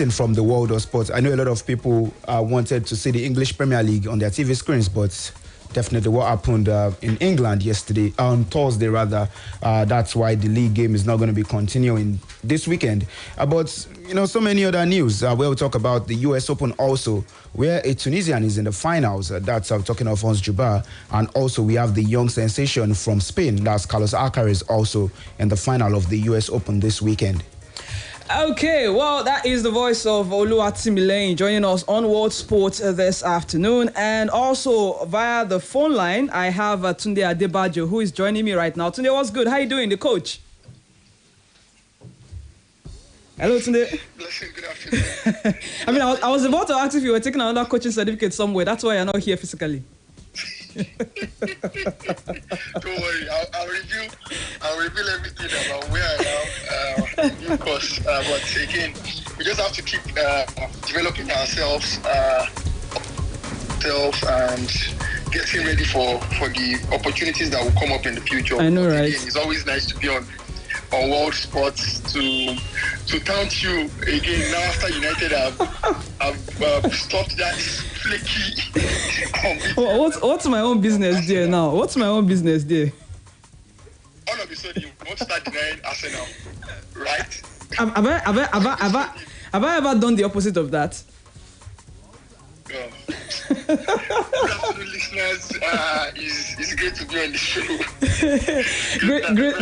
from the world of sports. I know a lot of people wanted to see the English Premier League on their TV screens, but definitely what happened in England yesterday, on Thursday rather, that's why the league game is not going to be continuing this weekend. But, so many other news. We'll talk about the US Open also, where a Tunisian is in the finals. That's talking of Ons Jabeur. And also we have the young sensation from Spain, that's Carlos Alcaraz, also in the final of the US Open this weekend. Okay, well, that is the voice of Olori joining us on World Sports this afternoon. And also via the phone line, I have Tunde Adebajo, who is joining me right now. Tunde, what's good? How are you doing, the coach? Hello, Tunde. Blessing, good afternoon. I mean, I was about to ask if you were taking another coaching certificate somewhere. That's why you're not here physically. Don't worry, I'll reveal everything about where I am in due course. But again, we just have to keep developing ourselves and getting ready for the opportunities that will come up in the future. I know, right? Again, it's always nice to be on World Sports to taunt you again. Now after United I've stopped that flaky. What's my own business there now? What's my own business there? All of a sudden you want to start denying Arsenal, right? Have I ever done the opposite of that? Good afternoon, listeners. It's great to be on the show.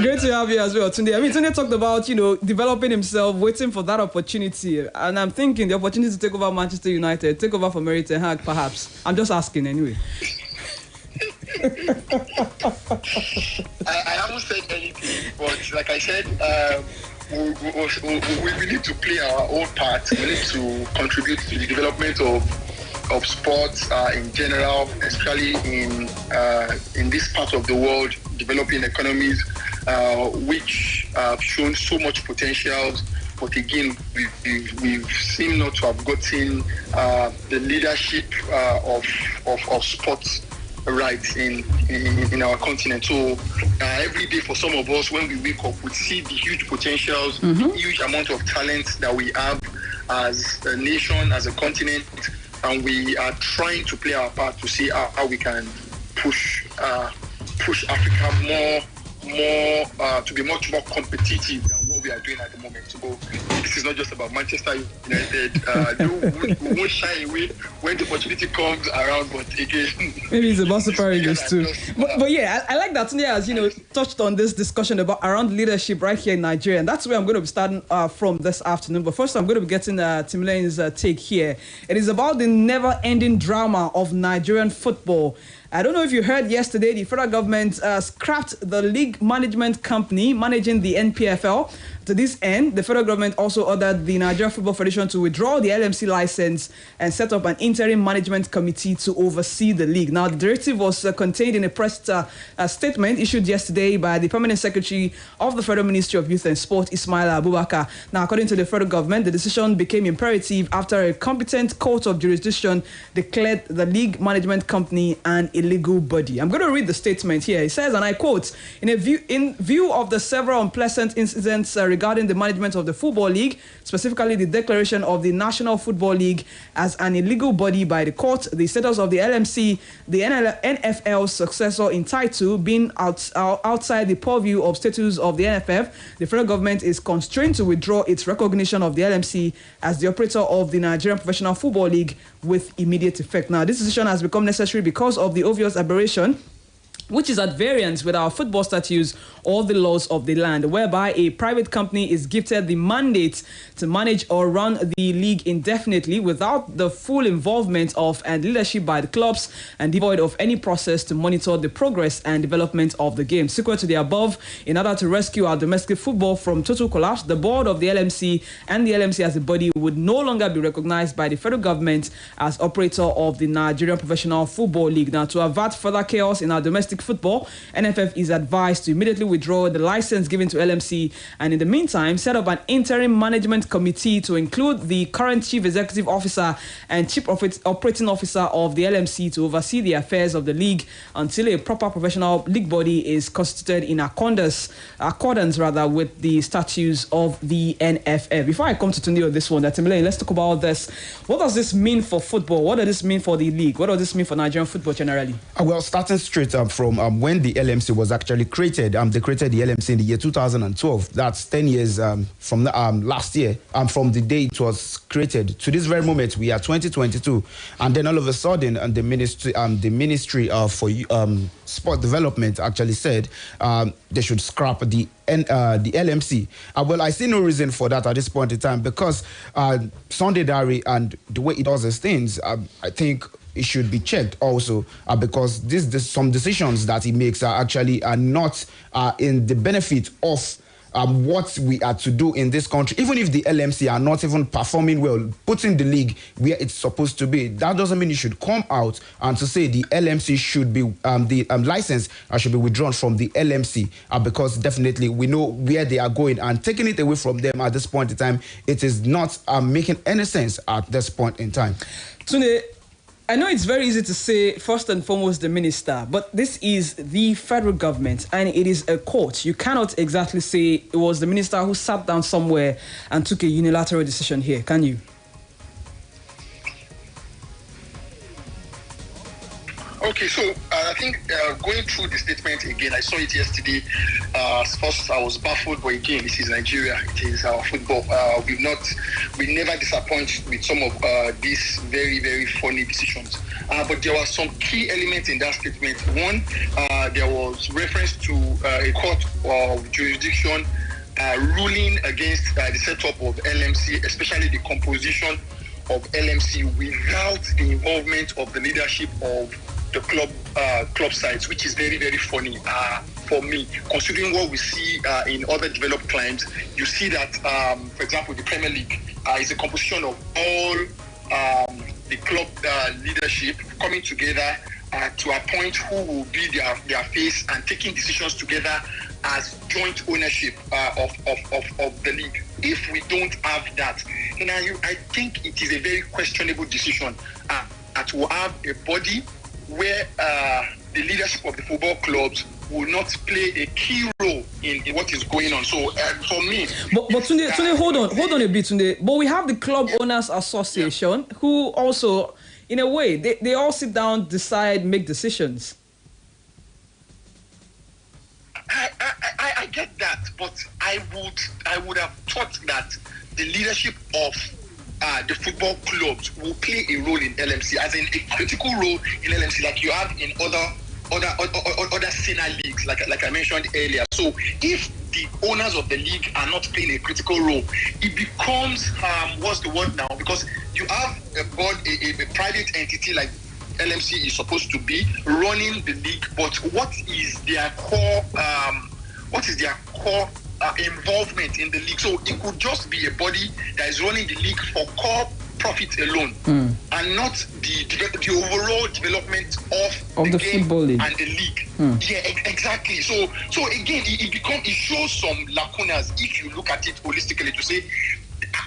great to have you as well, Tunde. I mean, Tunde talked about, developing himself, waiting for that opportunity. And I'm thinking the opportunity to take over Manchester United, take over for Mary Ten Hag, perhaps. I'm just asking anyway. I haven't said anything, but like I said, we need to play our own part. We need to contribute to the development of sports in general, especially in this part of the world, developing economies, which have shown so much potential. But again, we've seemed not to have gotten the leadership of sports right in our continent. So every day for some of us, when we wake up, we see the huge potentials, huge amount of talent that we have as a nation, as a continent. And we are trying to play our part to see how we can push Africa more to be much more competitive than what we are doing at the moment. So this is not just about Manchester United. We won't shy away when the opportunity comes around. But again, maybe it's about Super Eagles too. But yeah, I like that Tunde has touched on this discussion about around leadership right here in Nigeria, and that's where I'm going to be starting from this afternoon. But first, I'm going to be getting Timile's take here. It is about the never-ending drama of Nigerian football. I don't know if you heard yesterday, the federal government scrapped the league management company managing the NPFL. To this end, the federal government also ordered the Nigeria Football Federation to withdraw the LMC license and set up an interim management committee to oversee the league. Now, the directive was contained in a press statement issued yesterday by the Permanent Secretary of the Federal Ministry of Youth and Sport, Ismail Abubakar. Now, according to the federal government, the decision became imperative after a competent court of jurisdiction declared the league management company an illegal body. I'm going to read the statement here. It says, and I quote, in view of the several unpleasant incidents regarding the management of the Football League, specifically the declaration of the National Football League as an illegal body by the court, the status of the LMC, the NFL's successor in title being outside the purview of status of the NFF, the federal government is constrained to withdraw its recognition of the LMC as the operator of the Nigerian Professional Football League with immediate effect. Now, this decision has become necessary because of the obvious aberration, which is at variance with our football statutes or the laws of the land, whereby a private company is gifted the mandate to manage or run the league indefinitely without the full involvement of and leadership by the clubs and devoid of any process to monitor the progress and development of the game. Sequel to the above, in order to rescue our domestic football from total collapse, the board of the LMC and the LMC as a body would no longer be recognized by the federal government as operator of the Nigerian Professional Football League. Now, to avert further chaos in our domestic League football. NFF is advised to immediately withdraw the license given to LMC and in the meantime set up an interim management committee to include the current chief executive officer and chief operating officer of the LMC to oversee the affairs of the league until a proper professional league body is constituted in accordance with the statutes of the NFF. Before I come to Tunde on this one, let's talk about this. What does this mean for football? What does this mean for the league? What does this mean for Nigerian football generally? Well, starting straight from when the LMC was actually created, they created the LMC in the year 2012. That's 10 years from last year, from the day it was created to this very moment. We are 2022, and then all of a sudden, the ministry for sport development actually said they should scrap the LMC. Well, I see no reason for that at this point in time because Sunday Diary and the way it does its things, I think it should be checked also because some decisions that he makes are actually not in the benefit of what we are to do in this country. Even if the LMC are not even performing well, putting the league where it's supposed to be, that doesn't mean you should come out and to say the LMC should be the license should be withdrawn from the LMC because definitely we know where they are going, and taking it away from them at this point in time, it is not making any sense at this point in time. Tunde, I know it's very easy to say first and foremost the minister, but this is the federal government and it is a court. You cannot exactly say it was the minister who sat down somewhere and took a unilateral decision here, can you? Okay, so I think going through the statement again, I saw it yesterday. First, I was baffled, but again, this is Nigeria. It is our football. We never disappoint with some of these very, very funny decisions. But there were some key elements in that statement. One, there was reference to a court of jurisdiction ruling against the setup of LMC, especially the composition of LMC, without the involvement of the leadership of the club sides, which is very, very funny for me, considering what we see in other developed climes. You see that, for example, the Premier League is a composition of all the club leadership coming together to appoint who will be their face and taking decisions together as joint ownership of the league. If we don't have that, I think it is a very questionable decision to have a body where the leadership of the football clubs will not play a key role in what is going on. So for me... But Tunde, hold on a bit, Tunde. But we have the Club Owners Association who also, in a way, they all sit down, decide, make decisions. I get that, but I would have thought that the leadership of the football clubs will play a role in LMC, as in a critical role in LMC, like you have in other senior leagues, like I mentioned earlier. So if the owners of the league are not playing a critical role, it becomes what's the word now? Because you have a private entity like LMC is supposed to be running the league, but what is their core? Involvement in the league? So it could just be a body that is running the league for core profit alone, and not the overall development of the game football league and the league. Yeah, exactly. So again, it shows some lacunas if you look at it holistically. To say,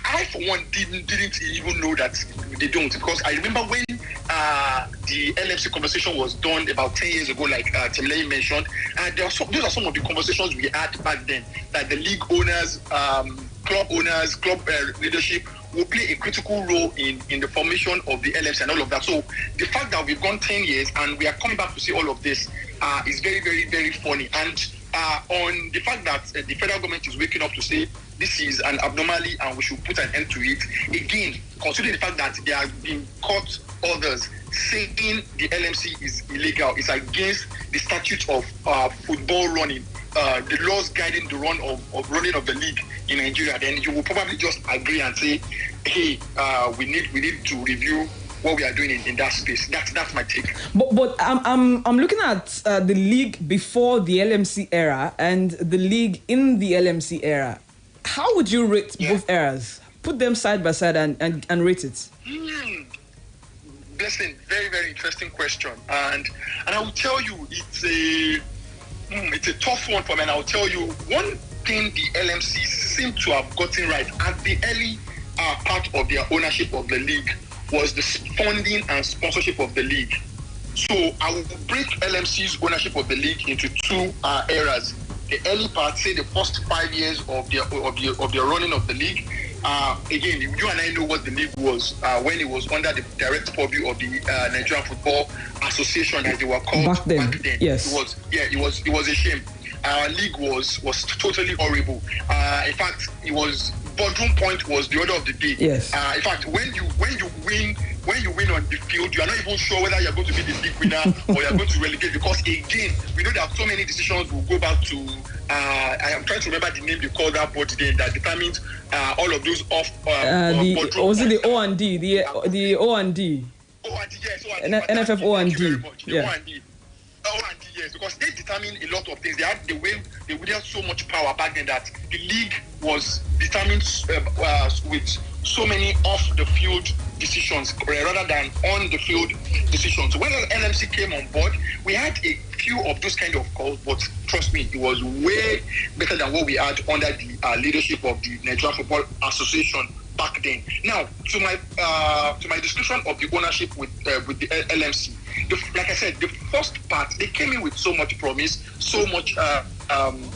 I for one didn't even know that they don't, because I remember when the LMC conversation was done about 10 years ago, like Temilei mentioned, and those are some of the conversations we had back then, that the league owners, club leadership will play a critical role in the formation of the LMC and all of that. So the fact that we've gone 10 years and we are coming back to see all of this is very, very, very funny. And on the fact that the federal government is waking up to say this is an abnormality and we should put an end to it, again, considering the fact that there have been court orders saying the LMC is illegal, it's against the statute of football running, the laws guiding the running of the league in Nigeria, then you will probably just agree and say, hey, we need to review what we are doing in that space. That's my take. But I'm looking at the league before the LMC era and the league in the LMC era. How would you rate both eras? Put them side by side and rate it. Blessing, very, very interesting question. And I will tell you, it's a tough one for me. And I will tell you, one thing the LMC seem to have gotten right at the early part of their ownership of the league was the funding and sponsorship of the league. So I will break LMC's ownership of the league into two eras. The early part, say the first 5 years of their running of the league. Again, you and I know what the league was when it was under the direct purview of the Nigerian Football Association, as they were called back then. Yes, it was a shame. Our league was totally horrible. In fact, it was boardroom point was the order of the day. Yes. In fact, when you win on the field, you are not even sure whether you're going to be the league winner or you're going to relegate, because again, we know there are so many decisions will go back to I am trying to remember the name they called that body then that determines all of those off was it the O and D? The O and D. O and D, yes. NFF O and D. Yeah. O and D, yes, because they determine a lot of things. They had so much power back then that the league was determined with so many off-the-field decisions rather than on-the-field decisions. When NMC came on board, we had a few of those kind of calls, but trust me, it was way better than what we had under the leadership of the Nigerian Football Association back then. Now, to my description of the ownership with the LMC, like I said, the first part, they came in with so much promise, so much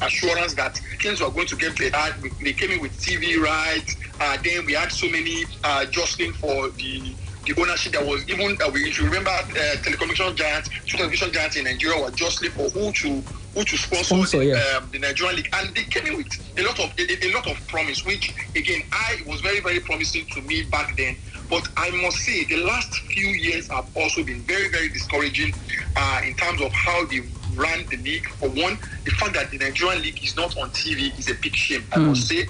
assurance that things were going to get better. They came in with TV rights. Then we had so many jostling for the ownership that was even, if you remember, telecommunication giants, television giants in Nigeria were jostling for who to sponsor the Nigerian league, and they came in with a lot of promise, which again was very, very promising to me back then. But I must say the last few years have also been very, very discouraging in terms of how they ran the league. For one, the fact that the Nigerian league is not on TV is a big shame, I must say.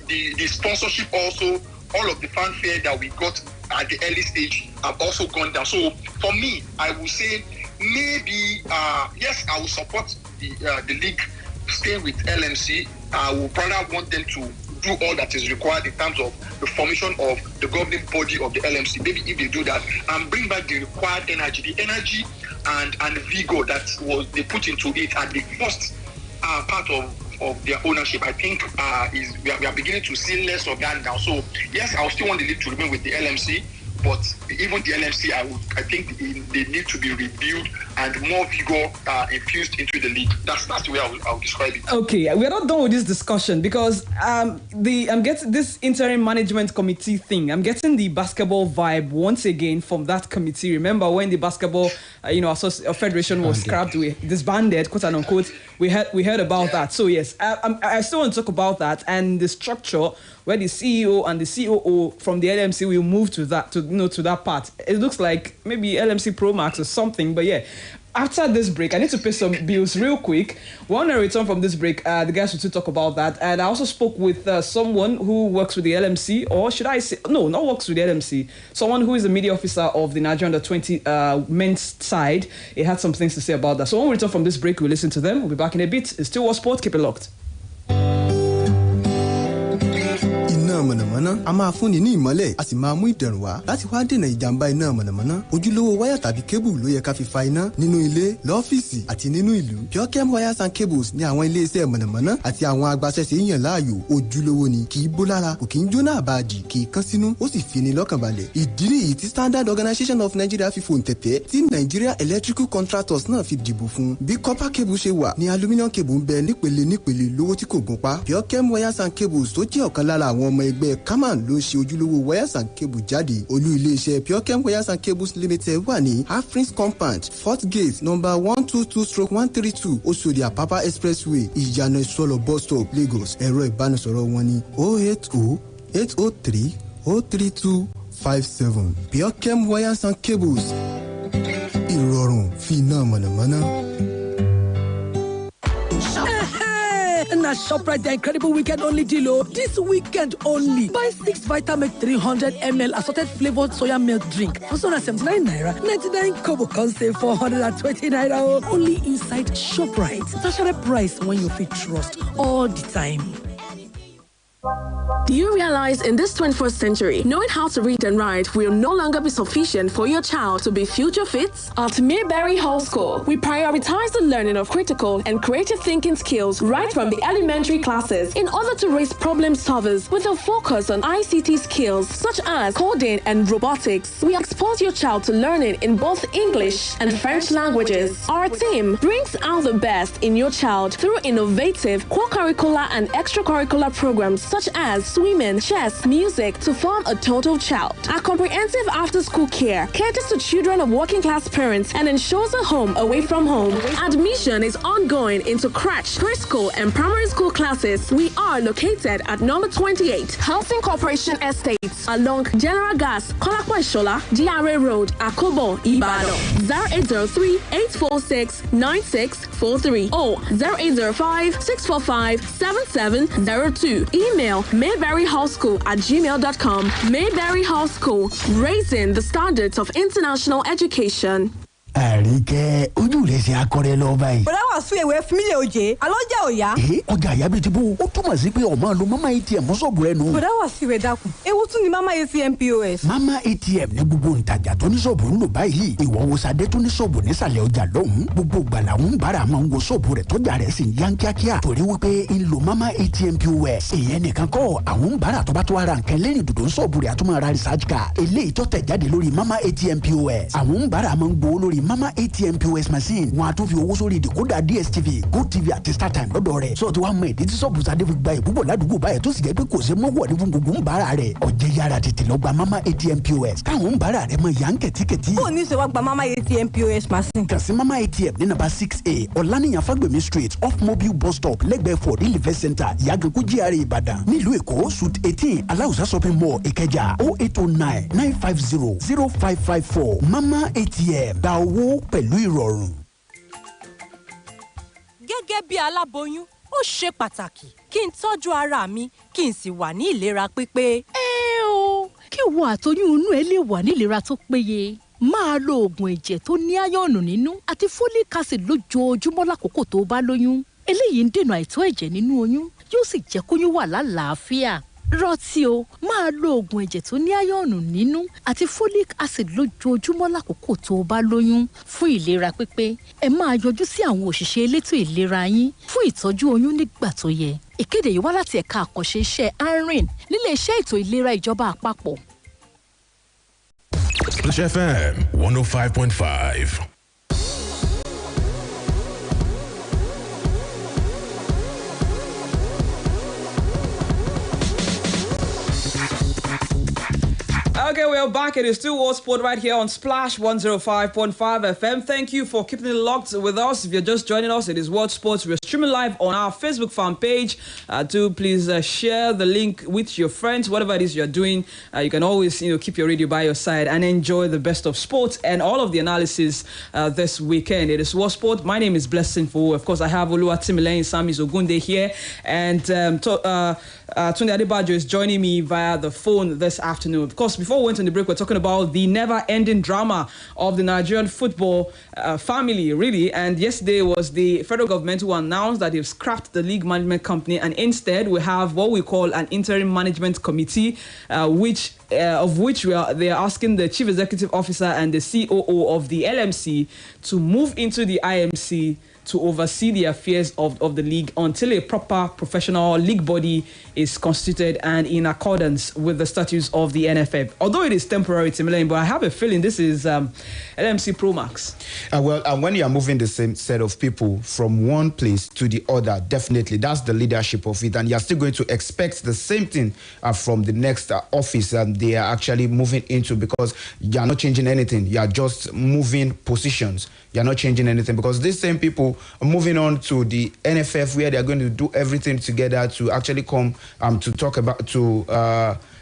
The sponsorship also, all of the fanfare that we got at the early stage have also gone down. So for me, I would say maybe, yes, I will support the league staying with LMC. I will probably want them to do all that is required in terms of the formation of the governing body of the LMC. Maybe if they do that and bring back the required energy, and vigor that was they put into it at the first part of their ownership, I think we are beginning to see less of that now. So yes, I still want the league to remain with the LMC, but even the LMC, I think they need to be reviewed and more vigor infused into the league. That's the way I would describe it. Okay, we're not done with this discussion because I'm getting this interim management committee thing. I'm getting the basketball vibe once again from that committee. Remember when the basketball, federation was scrapped, we disbanded, quote and unquote. We heard about that. So yes, I still want to talk about that and the structure where the CEO and the COO from the LMC will move to that part. It looks like maybe LMC Pro Max or something, but yeah. After this break, I need to pay some bills real quick. When I return from this break, the guys will still talk about that. And I also spoke with someone who works with the LMC, or should I say, no, not works with the LMC, someone who is a media officer of the Nigerian Under-20 men's side. He had some things to say about that. So when we return from this break, we'll listen to them. We'll be back in a bit. It's still War Sport. Keep it locked. Iná mọ̀nàmọ́ná a máa fúnni ní ìmọ́lẹ̀ a sì máa mú ìdẹ̀rùn wá láti wá dènà ìjàmbá iná mọ̀nàmọ́ná. Ojúlówó wáyà tàbí kébù ló yẹ ká fi fa iná nínú ilé, lọ́fíìsì àti nínú ìlú. Pure wires and cables ní àwọn ilé-iṣẹ́ mọ̀nàmọ́ná àti àwọn agbaṣẹ́ṣe yàn láàyò. Ojúlówó ni, kì í bó lára, kò kì í jóná àbáàdì, kì í kán sínú, ó sì fi ni lọ́kàn balẹ̀. Ìdí nìyí tí Standard Organization of Nigeria fi fòǹtẹ̀tẹ̀ tí Nigeria Electrical Contractors náà fi dìbò fún. Bí copper cable ṣe wà ní aluminium cable ń bẹ nípele lówó tí kò gún pa. Pure wires and cables tó jẹ́ ọ̀kan lára àwọn ọmọ ẹgbẹ́ Kaman ló ṣe ojúlówó wires and cable jáde. Olú iléeṣẹ́ Pure Wires and Cables Limited wà ní Afrin's Compound, Fort Gate, number 122/132, Oṣòdì Apapa Expressway, Ìyànà Ìsọlọ̀ bus stop, Lagos. Ẹ̀rọ ìbánisọ̀rọ̀ wọn ní 080-803-03257. Pure Wires and Cables. Ìrọ̀rùn fi iná mọ̀nàmọ́ná. Na ShopRite the incredible weekend only deal. This weekend only. Buy 6 Vitamilk 300 ml assorted flavored soya milk drink for 79 naira. 99 kobo can save 420 naira. Only inside ShopRite. Sacheret price when you fit trust all the time. Do you realize in this 21st century, knowing how to read and write will no longer be sufficient for your child to be future fit? At Mayberry Hall School, we prioritize the learning of critical and creative thinking skills right from the elementary classes in order to raise problem solvers with a focus on ICT skills such as coding and robotics. We expose your child to learning in both English and French languages. Our team brings out the best in your child through innovative co-curricular and extracurricular programs such as swimming, chess, music to form a total child. Our comprehensive after-school care caters to children of working-class parents and ensures a home away from home. Admission is ongoing into crèche, preschool, and primary school classes. We are located at number 28, Housing Corporation Estates, along General Gas, Adesola, GRA Road, Akobo, Ibadan. 0803-846-9643 or 0805-645-7702. Email mayberryhallschool@gmail.com. Mayberry Hall School, raising the standards of international education. Àríkẹ́ ojú rẹ̀ ṣe akọrẹ lọ báyìí. Bọ̀dá wà sún ewé fímílẹ̀ òjé alọ́jà òya. Ọjà àyà bíi ti bó ó túmọ̀ sí pé ọmọ lo mama ATM sọ̀bù ẹnu. Bọ̀dá wà sí ìwé dákun ewu tún ni mama ATM POS. Mama ATM ní gbogbo ntajà tó ní sọ̀bù ń lò báyìí. Ìwọ wo sadé tó ní sọ̀bù nísàlẹ̀ ọjà lọ́hùn-ún. Gbogbo gbala ń bára máa ń wo sọ̀bù rẹ̀ tọ́jà rẹ̀ sì ń yá kíákíá. Torí wípé ń lo mama ATM POS. Èèyàn nìkan kọ́ àwọn ń bára tó bá tó ara nǹkan lẹ́yìn dòdò sọ̀bù rẹ̀ àtúmọ̀ ara research card. Eléyìí tó tẹ̀ jáde lórí mama ATM POS. Àwọn ń bára máa ń gbowó lórí mama ATM POS machine. Wọ́n á tún fi owó sórí ìdìkúdà DSTV, GoTV àti StarTime lọ́dọ̀ rẹ̀. Sọ ti wá mọ ìdí tí sọ́ọ̀bù sadé fi gba ìbúbọ̀ ládùúgbò báyìí tó sì jẹ́ pé kò ṣe mọ́wọ́ ní fún gbogbo ń bára rẹ̀. Ọ̀jẹ̀ yára tètè lọ gba mama ATM POS. Káwọn ń bára rẹ̀ mọ ìyá ń kẹ̀tíkẹ̀tí. Ó ní ṣe wá gba mama ATM POS machine. Kàn sí mama ATM ní nàbà 6A Ọ̀lànìyàn Fagbemi Street off Mobile bus stop lẹ́gbẹ̀ẹ́ for Real Event Center Ìyàgànkú GRA Ìbàdàn. Nílùú Èkó Suite 18 Aláùsá shopping mall Ìkẹjà 0809-950-0554. Mama ATM gba owó pẹ̀lú ìrọ̀rùn. Gẹ́gẹ́ bí aláboyún ó ṣe pàtàkì kí n tọ́jú ara mi kí n sì wà ní ìlera pípé. Kí wo àtoyún inú ẹ lè wà ní ìlera tó péye. Máa lo oògùn ẹ̀jẹ̀ tó ní áyọ̀nù nínú àti folic acid lójoojúmọ́ lákòókò tó bá lóyún. Eléyìí ń dènà àìtó ẹ̀jẹ̀ nínú oyún yóò sì jẹ́ kóyún wà lálàáfíà. Rántí o, máa lo oògùn ẹ̀jẹ̀ tó ní áyọ̀nù nínú àti folic acid lójoojúmọ́ lákòókò tó bá lóyún. Fún ìlera pípé, ẹ máa yọjú sí àwọn òṣìṣẹ́ elétò ìlera yín fún ìtọ́jú oyún nígbà tó yẹ. Ìkéde yìí wá láti ẹ̀ka àkànṣe iṣẹ́ ARIN nílé iṣẹ́ ètò ìlera ìjọba àpapọ̀. Splash FM 105.5. Okay, we are back. It is still World Sport right here on Splash 105.5 FM. Thank you for keeping it locked with us. If you're just joining us, it is World Sports. We're streaming live on our Facebook fan page. Do please share the link with your friends. Whatever it is you're doing, you can always keep your radio by your side and enjoy the best of sports and all of the analysis this weekend. It is World Sport. My name is Blessing Fu. Of course, I have Oluwatimileyin Sami Zogunde here, and Tunde Adebajo is joining me via the phone this afternoon. Of course, before we went on the break, we're talking about the never-ending drama of the Nigerian football family, really. And yesterday was the federal government who announced that they've scrapped the league management company, and instead we have what we call an interim management committee, of which they are asking the chief executive officer and the COO of the LMC to move into the IMC to oversee the affairs of the league until a proper professional league body is constituted and in accordance with the statutes of the NFF. Although it is temporary, Timileyin, but I have a feeling this is LMC Pro Max. When you are moving the same set of people from one place to the other, definitely that's the leadership of it, and you are still going to expect the same thing from the next office they are actually moving into, because you are not changing anything. You are just moving positions. You are not changing anything, because these same people are moving on to the NFF, where they are going to do everything together to actually come to talk about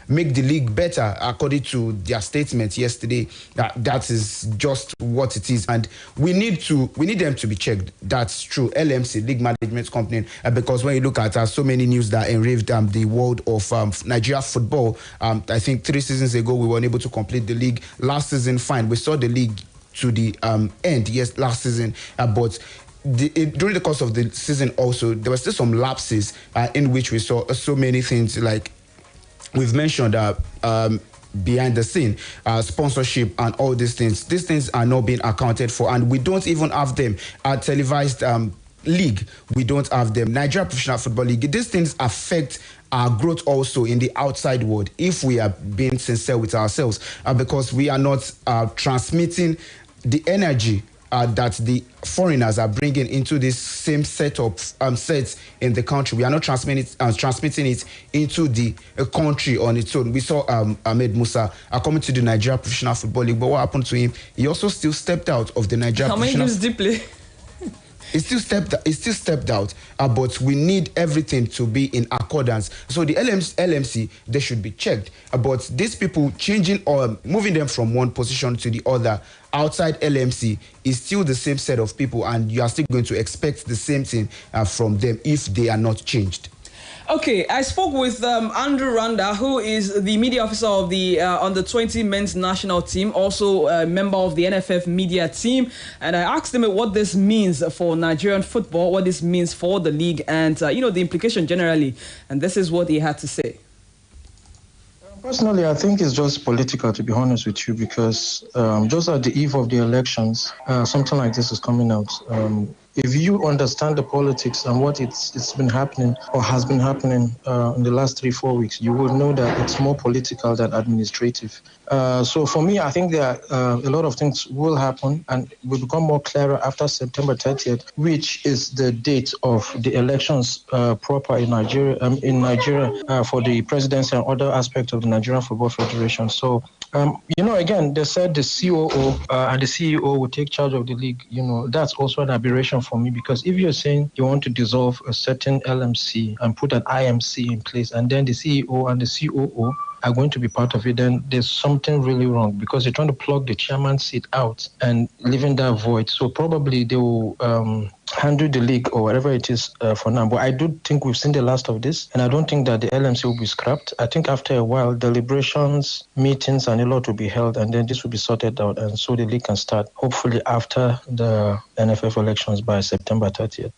make the league better, according to their statement yesterday. That is just what it is, and we need them to be checked. That's true. LMC, League Management Company, because when you look at so many news that enraged the world of Nigeria football, I think 3 seasons ago we were unable to complete the league. Last season, fine, we saw the league to the end, yes, last season, but during the course of the season also, there were still some lapses in which we saw so many things like we've mentioned behind the scene, sponsorship and all these things are not being accounted for, and we don't even have them at televised league. We don't have them. Nigeria Professional Football League. These things affect our growth also in the outside world if we are being sincere with ourselves, because we are not transmitting the energy that the foreigners are bringing into this same set of sets in the country. We are not transmitting it into the country on its own. We saw Ahmed Musa coming to the Nigeria Professional Football League, but what happened to him? He also still stepped out of the Nigeria How many games did he play? It still stepped out, but we need everything to be in accordance. So the LMC, they should be checked. But these people changing or moving them from one position to the other outside LMC is still the same set of people, and you are still going to expect the same thing from them if they are not changed. Okay, I spoke with Andrew Randa, who is the media officer of the under-20 men's national team, also a member of the NFF media team, and I asked him what this means for Nigerian football, what this means for the league, and the implication generally. And this is what he had to say. Personally, I think it's just political, to be honest with you, because just at the eve of the elections, something like this is coming out. If you understand the politics and what it's been happening or has been happening in the last 3-4 weeks, you will know that it's more political than administrative. So for me, I think that a lot of things will happen and will become more clearer after September 30th, which is the date of the elections proper in Nigeria for the presidency and other aspects of the Nigerian Football Federation. So, again, they said the COO and the CEO will take charge of the league. That's also an aberration for me, because if you're saying you want to dissolve a certain LMC and put an IMC in place, and then the CEO and the COO are going to be part of it, then there's something really wrong, because they're trying to plug the chairman's seat out and leaving that void. So probably they will handle the league or whatever it is for now. But I do think we've seen the last of this, and I don't think that the LMC will be scrapped. I think after a while, deliberations, meetings, and a lot will be held, and then this will be sorted out, and so the league can start, hopefully after the NFF elections by September 30th.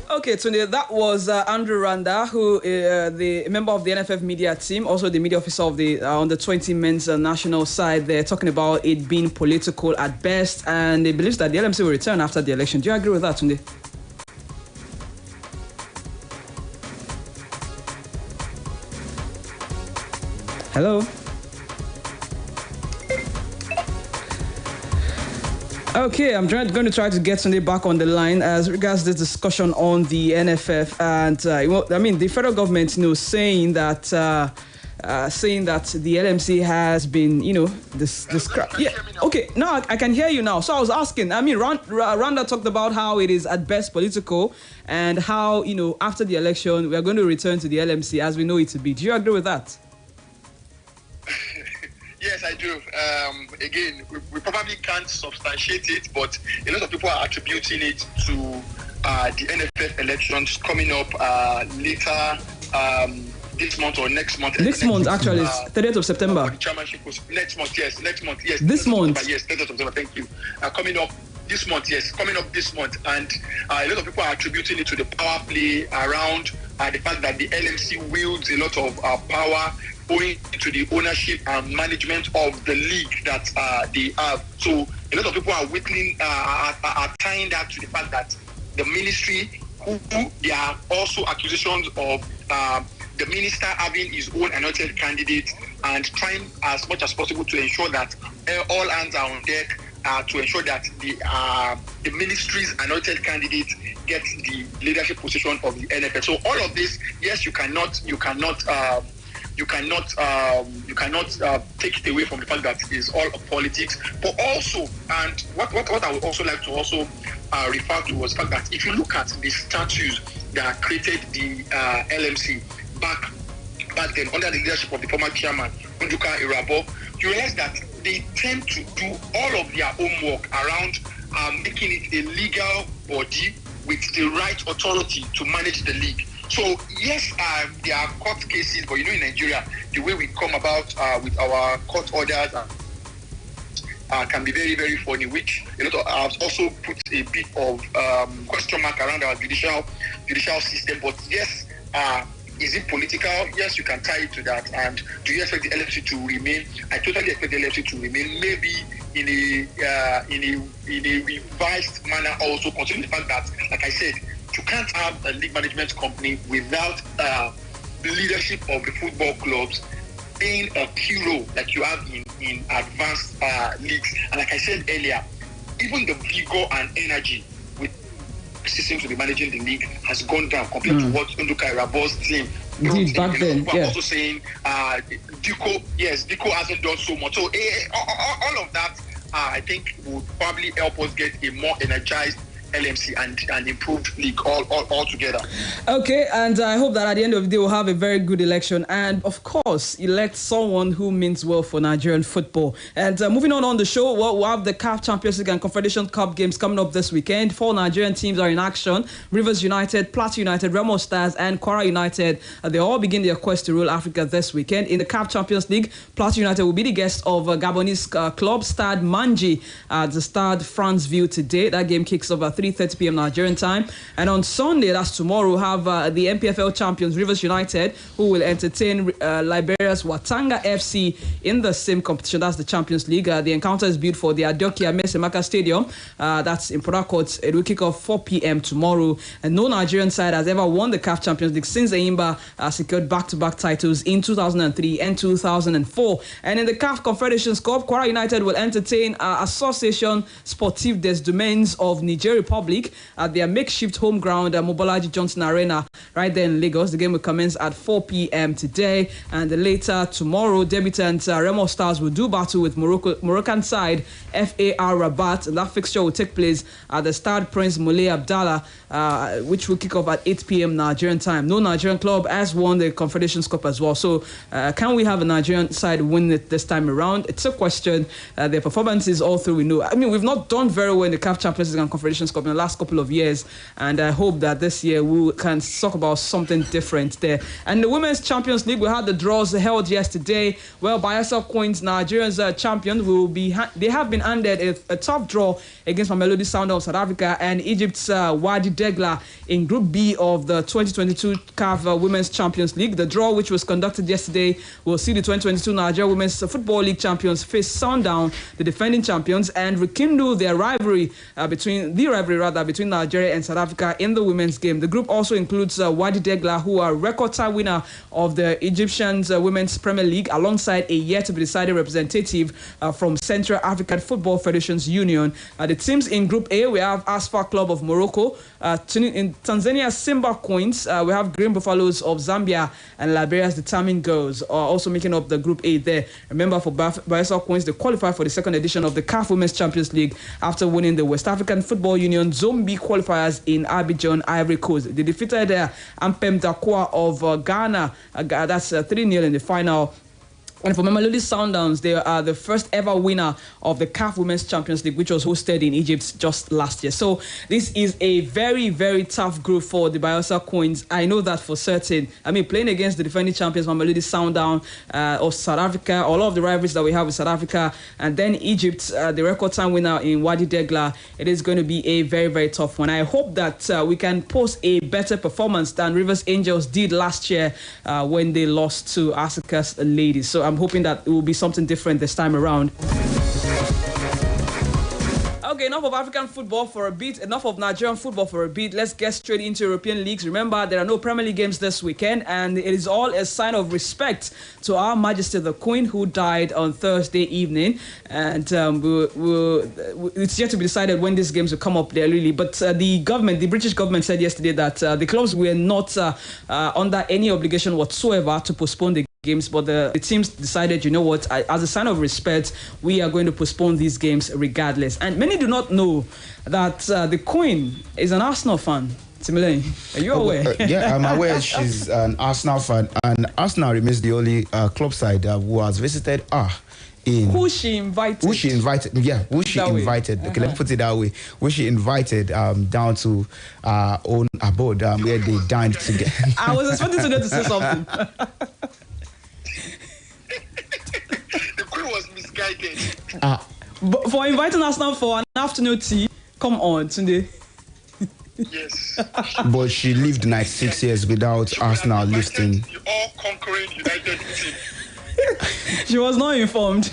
Okay, Tunde, that was Andrew Randa, who the member of the NFF media team, also the media officer of the under-20 men's national side. They're talking about it being political at best, and they believe that the LMC will return after the election. Do you agree with that, Tunde? Hello? Okay, I'm going to try to get Sunday back on the line as regards this discussion on the NFF, and the federal government, saying that the LMC has been, described. Yeah, okay, now I can hear you now. So I was asking. Randa talked about how it is at best political, and how after the election we are going to return to the LMC as we know it to be. Do you agree with that? Yes, I do. Again, we probably can't substantiate it, but a lot of people are attributing it to the NFF elections coming up later this month or next month. Next month, actually, it's 30th of September. The chairmanship was next month, yes. This month? Yes, 30th of September, thank you. Coming up this month, yes, and a lot of people are attributing it to the power play around the fact that the LMC wields a lot of power owing to the ownership and management of the league that they have. So a lot of people are are tying that to the fact that the ministry, who there are also accusations of the minister having his own anointed candidate and trying as much as possible to ensure that all hands are on deck to ensure that the ministry's anointed candidate gets the leadership position of the NFF. So all of this, yes, you cannot take it away from the fact that it is all politics, but also, and what I would also like to also refer to was the fact that if you look at the statutes that created the LMC back then under the leadership of the former chairman Nduka Irabo, you realize that they tend to do all of their homework around making it a legal body with the right authority to manage the league. So yes, there are court cases, but in Nigeria, the way we come about with our court orders, can be very, very funny, which a lot of have also put a bit of question mark around our judicial system. But yes, is it political? Yes, you can tie it to that. And do you expect the LFC to remain? I totally expect the LFC to remain, maybe in a revised manner. Also, considering the fact that, like I said, you can't have a league management company without the leadership of the football clubs playing a key role like you have in advanced leagues. And like I said earlier, even the vigor and energy with systems to be managing the league has gone down compared to what Nduka Rabo's team did back then. People are also saying Diko hasn't done so much. So all of that, I think, would probably help us get a more energized LMC and improved league all together. Okay, and I hope that at the end of the day we'll have a very good election and of course elect someone who means well for Nigerian football. And moving on the show, we'll have the CAF Champions League and Confederation Cup games coming up this weekend. 4 Nigerian teams are in action: Rivers United, Plateau United, Remo Stars and Kwara United. They all begin their quest to rule Africa this weekend. In the CAF Champions League, Plateau United will be the guest of Gabonese club Stade Manji at the Stade Franceville today. That game kicks off at 3:30 p.m. Nigerian time. And on Sunday, that's tomorrow, we'll have the MPFL champions Rivers United, who will entertain Liberia's Watanga FC in the same competition. That's the Champions League. The encounter is built for the Aderonke Amesemaka Stadium. That's in Port Harcourt. It will kick off 4 p.m. tomorrow. And no Nigerian side has ever won the CAF Champions League since Enyimba secured back-to-back titles in 2003 and 2004. And in the CAF Confederations Cup, Kwara United will entertain Association Sportive des Domaines of Niger Republic at their makeshift home ground, Mobolaji Johnson Arena, right there in Lagos. The game will commence at 4 p.m. today, and later tomorrow, debutant Remo Stars will do battle with Moroccan side FAR Rabat, and that fixture will take place at the Stade Prince Moulay Abdallah, which will kick off at 8 p.m. Nigerian time. No Nigerian club has won the Confederations Cup as well, so can we have a Nigerian side win it this time around? It's a question. Their performances all through we know. I mean, we've not done very well in the CAF Champions League and Confederations Cup in the last couple of years, and I hope that this year we can talk about something different there. And the Women's Champions League, we had the draws held yesterday. Well, Bayelsa Queens, Nigeria's champions, they have been handed a tough draw against Mamelodi Sundowns of South Africa and Egypt's Wadi Degla in Group B of the 2022 CAF Women's Champions League. The draw, which was conducted yesterday, will see the 2022 Nigeria Women's Football League champions face Sundown, the defending champions, and rekindle their rivalry between Nigeria and South Africa in the women's game. The group also includes Wadi Degla, who are record-time winner of the Egyptian Women's Premier League, alongside a yet-to-be-decided representative from Central African Football Federations Union. The teams in Group A, we have Asfar Club of Morocco. In Tanzania, Simba Queens. We have Green Buffaloes of Zambia and Liberia's Determined Girls also making up the Group A there. Remember, for Bayelsa Queens, they qualified for the second edition of the CAF Women's Champions League after winning the West African Football Union Zone B qualifiers in Abidjan, Ivory Coast. They defeated Ampem Dakwa of Ghana. That's 3-0 in the final. And for Mamelodi Sundowns, they are the first ever winner of the CAF Women's Champions League, which was hosted in Egypt just last year. So this is a very, very tough group for the Bayelsa Queens. I know that for certain. I mean, playing against the defending champions, Mamelodi Sundowns of South Africa, all of the rivalries that we have with South Africa, and then Egypt, the record time winner in Wadi Degla, it is going to be a very, very tough one. I hope that we can post a better performance than Rivers Angels did last year when they lost to Asaka's Ladies. So I'm hoping that it will be something different this time around. Okay, enough of African football for a bit, enough of Nigerian football for a bit. Let's get straight into European leagues. Remember, there are no Premier League games this weekend, and it is all a sign of respect to Our Majesty the Queen, who died on Thursday evening. And it's yet to be decided when these games will come up there, really. But the British government said yesterday that the clubs were not under any obligation whatsoever to postpone the games, but the teams decided, you know what, as a sign of respect, we are going to postpone these games regardless. And many do not know that the Queen is an Arsenal fan. Timilene, are you aware? Yeah, I'm aware she's an Arsenal fan, and Arsenal remains the only club side who has visited who she invited. Okay, let's put it that way. Who she invited down to own abode where they dined together. I was expecting today to say something. The Queen was misguided. But for inviting Arsenal for an afternoon tea, come on, Tunde. Yes. But she lived 96 years without Arsenal lifting. The all-conquering United team. She was not informed.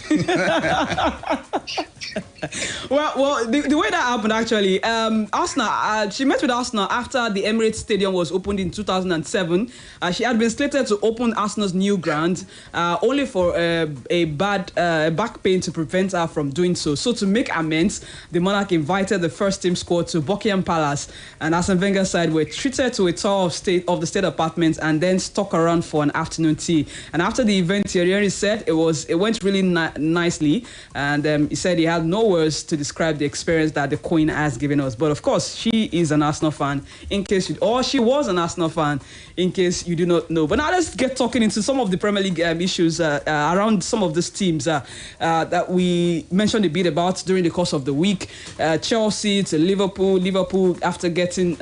well, the way that happened actually, Arsenal. She met with Arsenal after the Emirates Stadium was opened in 2007. She had been slated to open Arsenal's new ground, only for a bad back pain to prevent her from doing so. So to make amends, the Monarch invited the first team squad to Buckingham Palace, and Arsene Wenger's side were treated to a tour of the state apartments and then stuck around for an afternoon tea. And after the event, Thierry said it went really nicely, and he said he had no words to describe the experience that the Queen has given us. But of course, she is an Arsenal fan, she was an Arsenal fan, in case you do not know. But now let's get talking into some of the Premier League issues around some of these teams that we mentioned a bit about during the course of the week. Chelsea to Liverpool after getting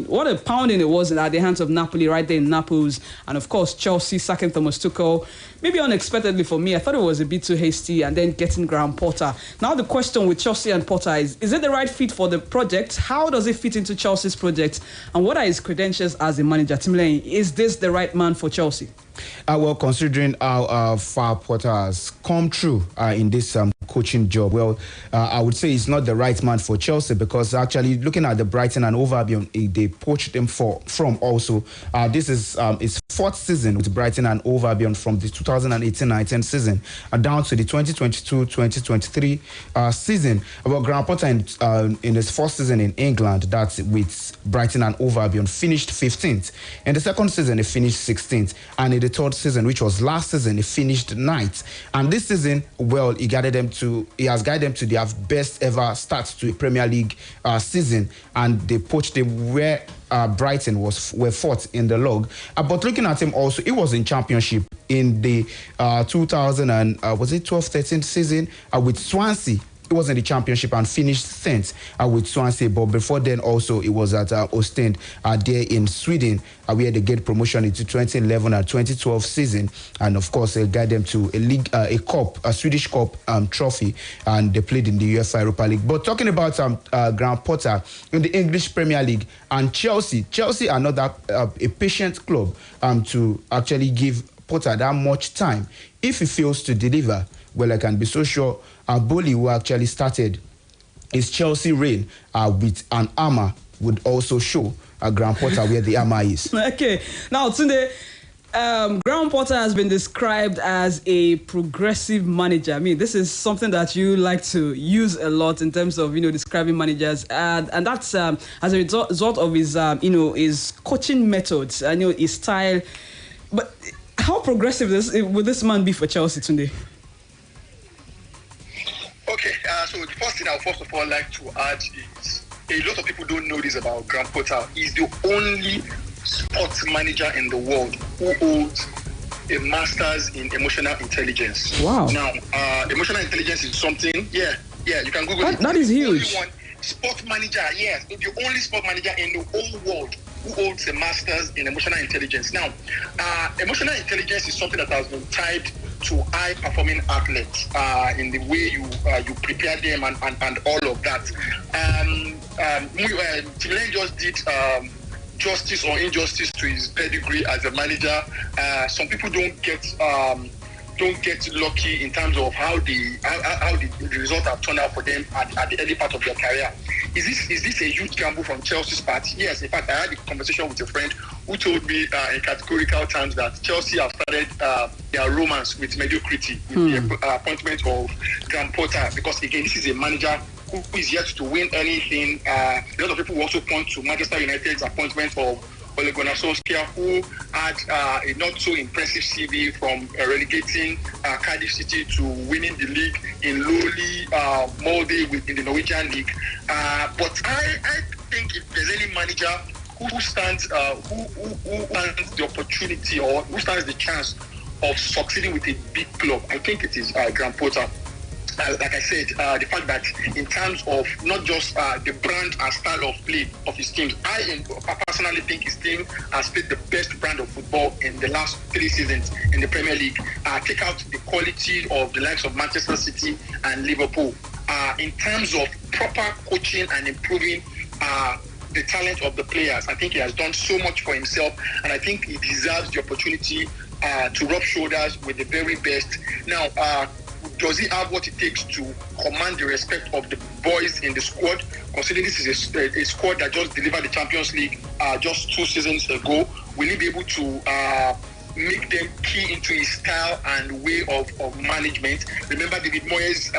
what a pounding it was at the hands of Napoli right there in Naples. And of course, Chelsea sacking Thomas Tuchel. Maybe unexpectedly for me. I thought it was a bit too hasty, and then getting Graham Potter. Now the question with Chelsea and Potter is it the right fit for the project? How does it fit into Chelsea's project? And what are his credentials as a manager? Timlane, is this the right man for Chelsea? Well, considering how far Potter has come through in this coaching job, well, I would say he's not the right man for Chelsea, because actually looking at the Brighton and Hove Albion, they poached him from also. This is his fourth season with Brighton and Hove Albion from the 2018-19 season down to the 2022-2023 season. Well, Graham Potter in his first season in England, that's with Brighton and Hove Albion, finished 15th. In the second season, he finished 16th. And in the third season, which was last season, he finished 9th. And this season, well, he has guided them to their best ever start to a Premier League season, and they poached him where Brighton were 4th in the log. But looking at him also, he was in Championship in the 2012-13 season with Swansea. He was in the Championship and finished 10th with Swansea. But before then, also, he was at Ostend there in Sweden, where they get promotion into 2011 and 2012 season. And of course, they guide them to a Swedish Cup trophy, and they played in the UEFA Europa League. But talking about Graham Potter in the English Premier League and Chelsea are not a patient club to actually give Potter that much time. If he fails to deliver, well, I can be so sure Bully, who actually started his Chelsea reign with an armour, would also show Graham Potter where the armour is. Okay. Now, Tunde, Graham Potter has been described as a progressive manager. I mean, this is something that you like to use a lot in terms of, describing managers. And that's as a result of his, his coaching methods, his style. But how progressive would this man be for Chelsea today? Okay, so the first thing I would first of all like to add is a lot of people don't know this about Graham Potter. He's the only sports manager in the world who holds a master's in emotional intelligence. Wow. Now, emotional intelligence is something, you can Google it. That is huge. Sport manager, yes, the only sport manager in the whole world who holds a master's in emotional intelligence. Now, emotional intelligence is something that has been tied to high-performing athletes in the way you prepare them and all of that. Timlane just did justice or injustice to his pedigree as a manager. Some people don't get lucky in terms of how the results have turned out for them at the early part of their career. Is this a huge gamble from Chelsea's part? Yes. In fact, I had a conversation with a friend who told me in categorical terms that Chelsea have started their romance with mediocrity with the appointment of Graham Potter, because again, this is a manager who is yet to win anything. A lot of people also point to Manchester United's appointment of Ole Gunnar Solskjaer, who had a not so impressive CV from relegating Cardiff City to winning the league in lowly Molde in the Norwegian league. But I think if there's any manager who stands the opportunity or who stands the chance of succeeding with a big club, I think it is Graham Potter. like I said, the fact that in terms of not just the brand and style of play of his teams, I personally think his team has played the best brand of football in the last 3 seasons in the Premier League. Take out the quality of the likes of Manchester City and Liverpool. In terms of proper coaching and improving the talent of the players, I think he has done so much for himself, and I think he deserves the opportunity to rub shoulders with the very best. Now, does he have what it takes to command the respect of the boys in the squad? Considering this is a squad that just delivered the Champions League just 2 seasons ago, will he be able to make them key into his style and way of management? Remember David Moyes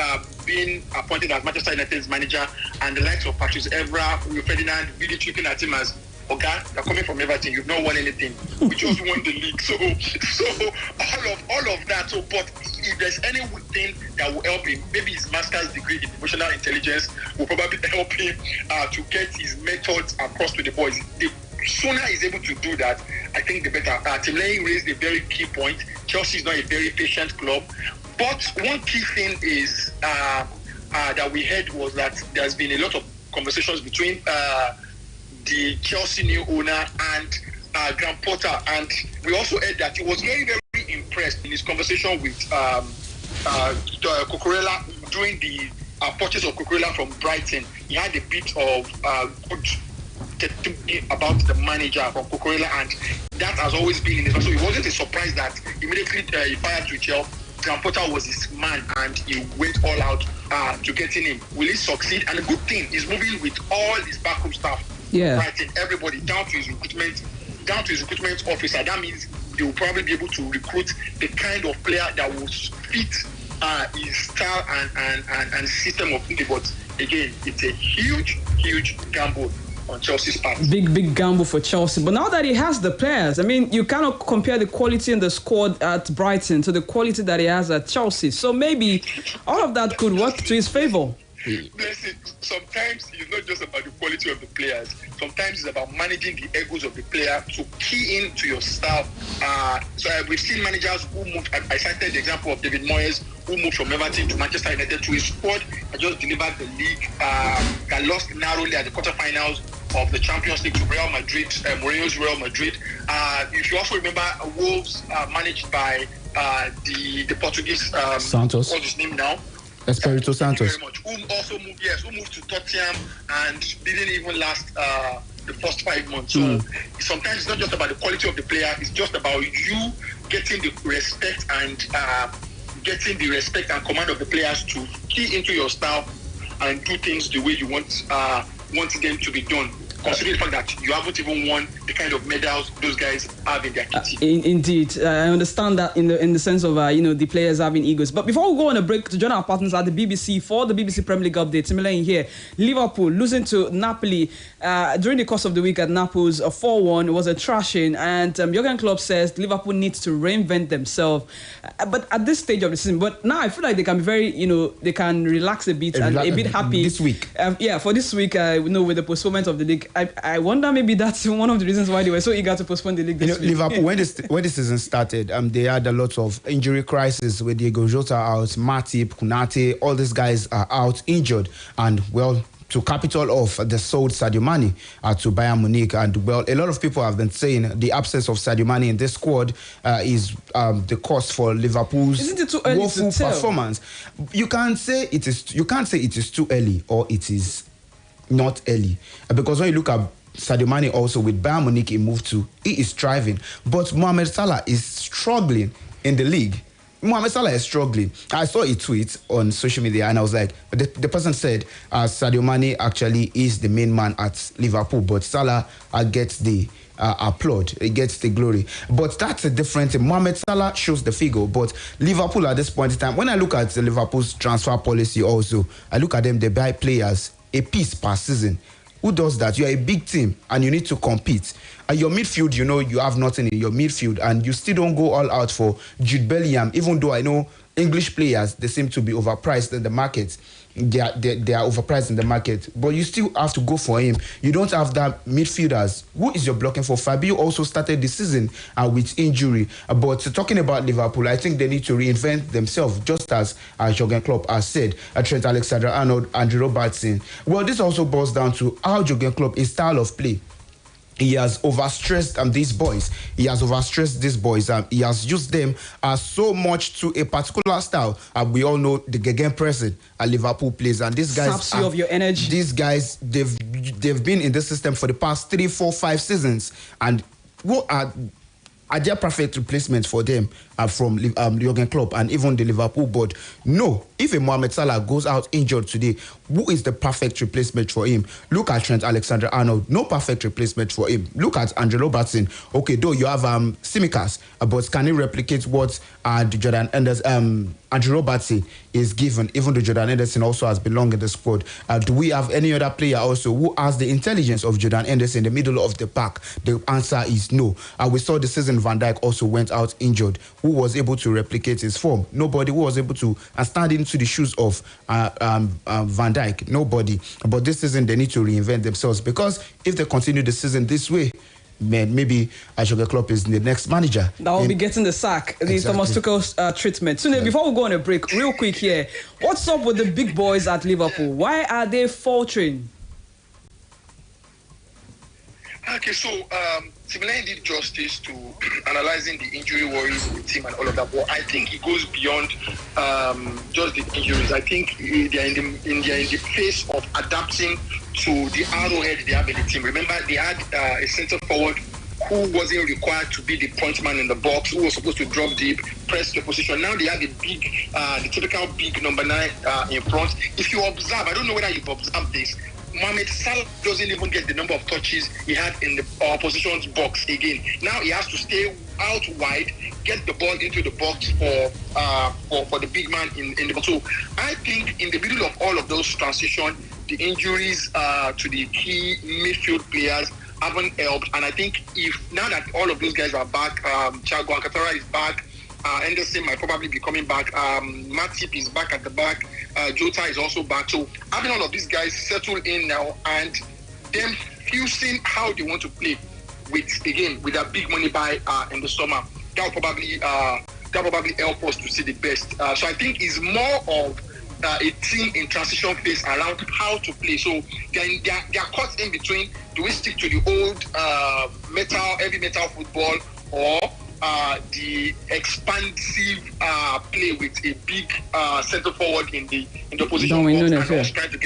being appointed as Manchester United's manager, and the likes of Patrice Evra, Rio Ferdinand, really looking at him as, okay, you're coming from Everton, you've not won anything. We just won the league. So all of that. So, but if there's anything that will help him, maybe his master's degree in emotional intelligence will probably help him to get his methods across to the boys. The sooner he's able to do that, I think the better. Timley raised a very key point. Chelsea is not a very patient club. But one key thing is that we heard was that there's been a lot of conversations between the Chelsea new owner and Graham Potter, and we also heard that he was very, very impressed in his conversation with Cucurella during the purchase of Cucurella from Brighton. He had a bit of good about the manager from Cucurella, and that has always been in his mind. So it wasn't a surprise that immediately he fired Tuchel. Graham Potter was his man, and he went all out to getting him. Will he succeed? And the good thing is moving with all his backroom staff. Yeah. Brighton, everybody down to his recruitment officer. That means they will probably be able to recruit the kind of player that will fit his style and system of play. But again, it's a huge gamble on Chelsea's part. Big gamble for Chelsea. But now that he has the players, I mean, you cannot compare the quality in the squad at Brighton to the quality that he has at Chelsea. So maybe all of that could work to his favour. Listen, sometimes it's not just about the quality of the players. Sometimes it's about managing the egos of the player to key into your style. So we've seen managers who moved. I cited the example of David Moyes, who moved from Everton to Manchester United to his squad and just delivered the league. Got lost narrowly at the quarterfinals of the Champions League to Real Madrid, Mourinho's Real Madrid. If you also remember, Wolves managed by the Portuguese Santos. What's his name now? Espirito Santos. Very much. Who moved to Tottenham and didn't even last the first 5 months. So sometimes it's not just about the quality of the player; it's just about you getting the respect and command of the players to key into your style and do things the way you want them to be done. Considering the fact that you haven't even won the kind of medals those guys have in their kitty. Indeed, I understand that in the sense of the players having egos. But before we go on a break to join our partners at the BBC for the BBC Premier League update, similar in here, Liverpool losing to Napoli during the course of the week at Naples, 4-1. It was a thrashing, and Jurgen Klopp says Liverpool needs to reinvent themselves. But at this stage of the season, but now I feel like they can be very, they can relax a bit and a bit happy this week. For this week, with the postponement of the league. I wonder maybe that's one of the reasons why they were so eager to postpone the league this week. Liverpool, when the season started, they had a lot of injury crisis with Diego Jota out, Matip, Kunate, all these guys are out injured, and to cap it all off, they sold Sadio Mane to Bayern Munich, and a lot of people have been saying the absence of Sadio Mane in this squad is the cause for Liverpool's woeful performance. You can't say it is too early or it is not early, because when you look at Sadio Mane also with Bayern Munich he moved to, he is thriving, but Mohamed Salah is struggling in the league. Mohamed Salah is struggling. I saw a tweet on social media and I was like, the person said Sadio Mane actually is the main man at Liverpool, but Salah gets the applaud, he gets the glory. But that's a different thing. Mohamed Salah shows the figure, but Liverpool at this point in time, when I look at Liverpool's transfer policy also, I look at them, they buy players a piece per season. Who does that? You're a big team and you need to compete. Your midfield, you have nothing in your midfield and you still don't go all out for Jude Bellingham, even though I know English players, they seem to be overpriced in the market. They are overpriced in the market, but you still have to go for him. You don't have that midfielders. Who is your blocking for? Fabio also started the season with injury. But talking about Liverpool, I think they need to reinvent themselves, just as Jurgen Klopp has said. Trent Alexander-Arnold, Andrew Robertson. Well, this also boils down to how Jurgen Klopp, his style of play. He has overstressed these boys. He has used them so much to a particular style. We all know the gegenpressing at Liverpool plays, and these guys saps you of your energy. These guys, they've been in this system for the past 3, 4, 5 seasons, and what are there perfect replacements for them from Jurgen Klopp and even the Liverpool board? No. If a Mohamed Salah goes out injured today, who is the perfect replacement for him? Look at Trent Alexander-Arnold. No perfect replacement for him. Look at Andrew Robertson. Okay, though you have Tsimikas, but can he replicate what Jordan Henderson, Andrew Robertson is given, even though Jordan Henderson also has belonged in the squad? Do we have any other player also who has the intelligence of Jordan Henderson in the middle of the pack? The answer is no. We saw the season Van Dijk also went out injured. Who was able to replicate his form? Nobody. Who was able to stand into the shoes of Van Dijk? Nobody. But this season they need to reinvent themselves, because if they continue the season this way, man, maybe Jurgen Klopp is the next manager that will be getting the sack. The Thomas Tuchel's treatment. Sunday, before we go on a break, real quick here, what's up with the big boys at Liverpool? Why are they faltering? Okay, so Timberlane did justice to analyzing the injury worries of the team and all of that, but I think it goes beyond just the injuries. I think they are in the phase of adapting to the arrowhead they have in the team. Remember, they had a centre forward who wasn't required to be the point man in the box, who was supposed to drop deep, press the position. Now they have the typical big number 9 in front. If you observe, I don't know whether you've observed this, Mohamed Salah doesn't even get the number of touches he had in the opposition's box again. Now he has to stay out wide, get the ball into the box for the big man in the box. So I think in the middle of all of those transitions, the injuries to the key midfield players haven't helped. And I think if now that all of those guys are back, Thiago Alcantara is back, Henderson might probably be coming back, Matip is back at the back, Jota is also back. So having all of these guys settle in now and them fusing how they want to play with that big money buy in the summer, that will probably help us to see the best. So I think it's more of a team in transition phase around how to play. So they're caught in between. Do we stick to the old heavy metal football, or the expansive play with a big centre forward in the position box, and also trying to